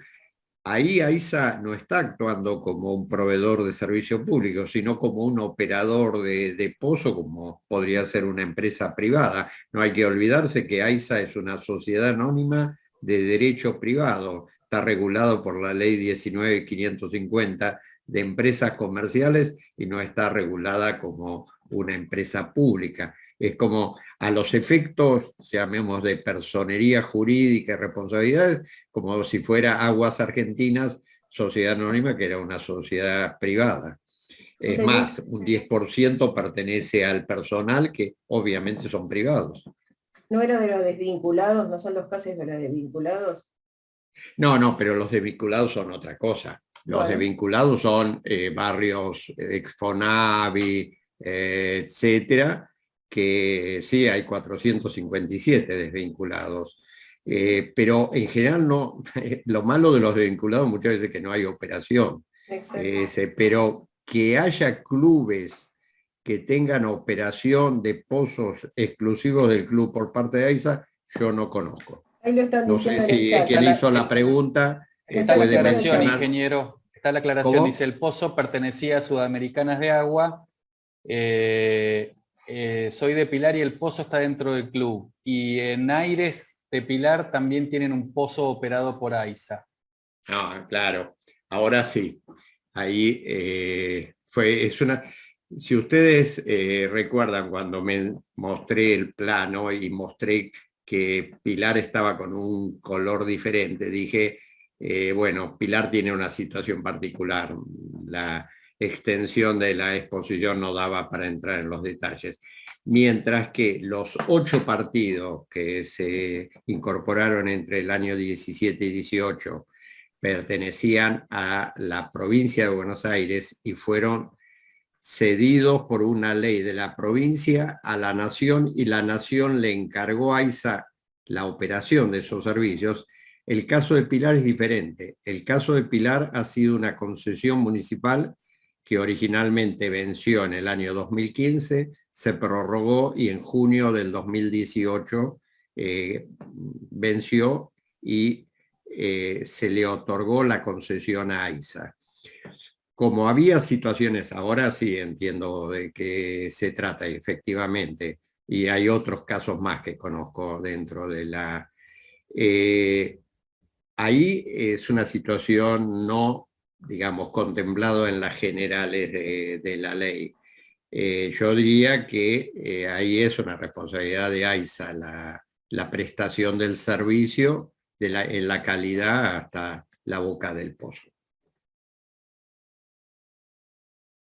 ahí AISA no está actuando como un proveedor de servicio público, sino como un operador de pozo, como podría ser una empresa privada. No hay que olvidarse que AISA es una sociedad anónima de derecho privado. Está regulado por la ley 19.550 de empresas comerciales y no está regulada como una empresa pública. Es como a los efectos, llamemos de personería jurídica y responsabilidades, como si fuera Aguas Argentinas, sociedad anónima, que era una sociedad privada. Es más, un 10% pertenece al personal, que obviamente son privados. ¿No era de los desvinculados? ¿No son los casos de los desvinculados? No, pero los desvinculados son otra cosa. Los desvinculados son barrios Exfonavi, etcétera, que sí, hay 457 desvinculados. Pero en general no, lo malo de los desvinculados muchas veces es que no hay operación. Pero que haya clubes que tengan operación de pozos exclusivos del club por parte de AISA, yo no conozco. Ahí lo están no sé si quien hizo la pregunta está la puede aclaración, mencionar. ingeniero. Está la aclaración, ¿Cómo? dice el pozo pertenecía a Sudamericanas de Agua. soy de Pilar y el pozo está dentro del club. Y en Aires de Pilar también tienen un pozo operado por AISA. Ah, claro, ahora sí. Ahí si ustedes recuerdan cuando me mostré el plano y mostré que Pilar estaba con un color diferente, dije, bueno, Pilar tiene una situación particular. La extensión de la exposición no daba para entrar en los detalles. Mientras que los 8 partidos que se incorporaron entre el año 17 y 18 pertenecían a la provincia de Buenos Aires y fueron cedidos por una ley de la provincia a la nación, y la nación le encargó a AISA la operación de esos servicios. El caso de Pilar es diferente. El caso de Pilar ha sido una concesión municipal que originalmente venció en el año 2015, se prorrogó y en junio del 2018 venció y se le otorgó la concesión a AISA. Como había situaciones, ahora sí entiendo de qué se trata efectivamente, y hay otros casos más que conozco dentro de la... ahí es una situación no, digamos, contemplado en las generales de la ley. Yo diría que ahí es una responsabilidad de AISA la prestación del servicio en la calidad hasta la boca del pozo.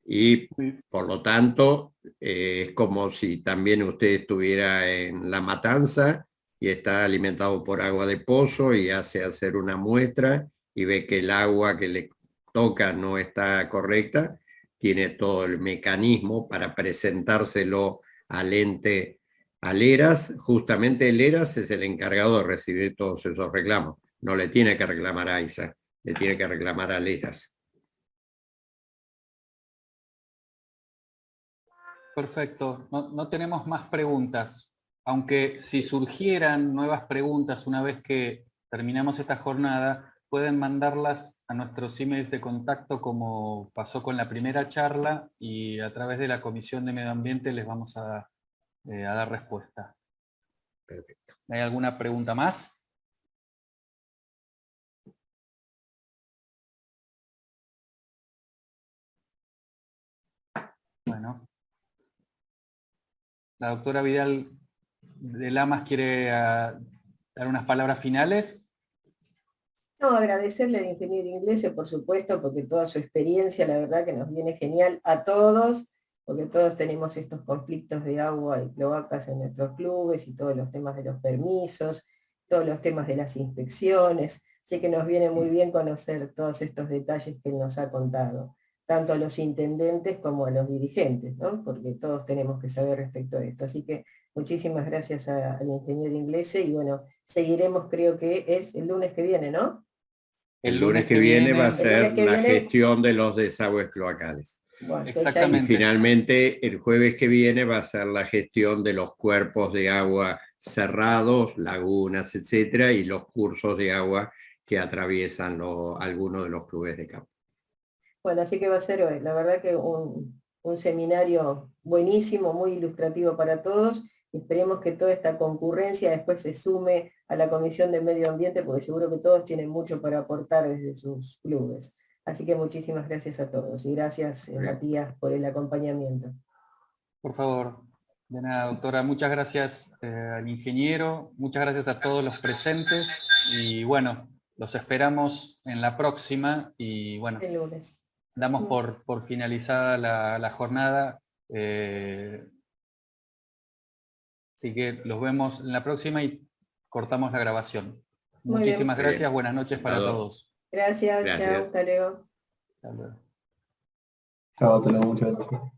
Y por lo tanto, es como si también usted estuviera en La Matanza y está alimentado por agua de pozo y hace hacer una muestra y ve que el agua que le toca no está correcta, tiene todo el mecanismo para presentárselo al ente, al ERAS. Justamente el ERAS es el encargado de recibir todos esos reclamos. No le tiene que reclamar a AISA, le tiene que reclamar al ERAS. Perfecto, no tenemos más preguntas, aunque si surgieran nuevas preguntas una vez que terminamos esta jornada, pueden mandarlas a nuestros emails de contacto como pasó con la primera charla, y a través de la Comisión de Medio Ambiente les vamos a dar respuesta. Perfecto. ¿Hay alguna pregunta más? Bueno. La doctora Vidal de Lamas quiere dar unas palabras finales. No, agradecerle al ingeniero Inglese, por supuesto, porque toda su experiencia, la verdad que nos viene genial a todos, porque todos tenemos estos conflictos de agua y cloacas en nuestros clubes, y todos los temas de los permisos, todos los temas de las inspecciones, así que nos viene muy bien conocer todos estos detalles que él nos ha contado, tanto a los intendentes como a los dirigentes, ¿no? Porque todos tenemos que saber respecto a esto. Así que muchísimas gracias al ingeniero Inglese, y bueno, seguiremos, creo que es el lunes que viene, ¿no? El lunes que viene va a ser la gestión de los desagües cloacales. Bueno, exactamente. Y finalmente, el jueves que viene va a ser la gestión de los cuerpos de agua cerrados, lagunas, etcétera, y los cursos de agua que atraviesan algunos de los clubes de campo. Bueno, así que va a ser hoy, la verdad que un seminario buenísimo, muy ilustrativo para todos. Esperemos que toda esta concurrencia después se sume a la Comisión de Medio Ambiente, porque seguro que todos tienen mucho para aportar desde sus clubes. Así que muchísimas gracias a todos, y gracias, Matías, por el acompañamiento. Por favor. De nada, doctora. Muchas gracias al ingeniero, muchas gracias a todos los presentes, y bueno, los esperamos en la próxima, y bueno, El lunes. damos por finalizada la jornada. Así que los vemos en la próxima y cortamos la grabación. Muy Muchísimas bien. gracias, buenas noches para todos. Gracias, chao, hasta luego. Hasta luego. Chao, hasta luego, muchas gracias.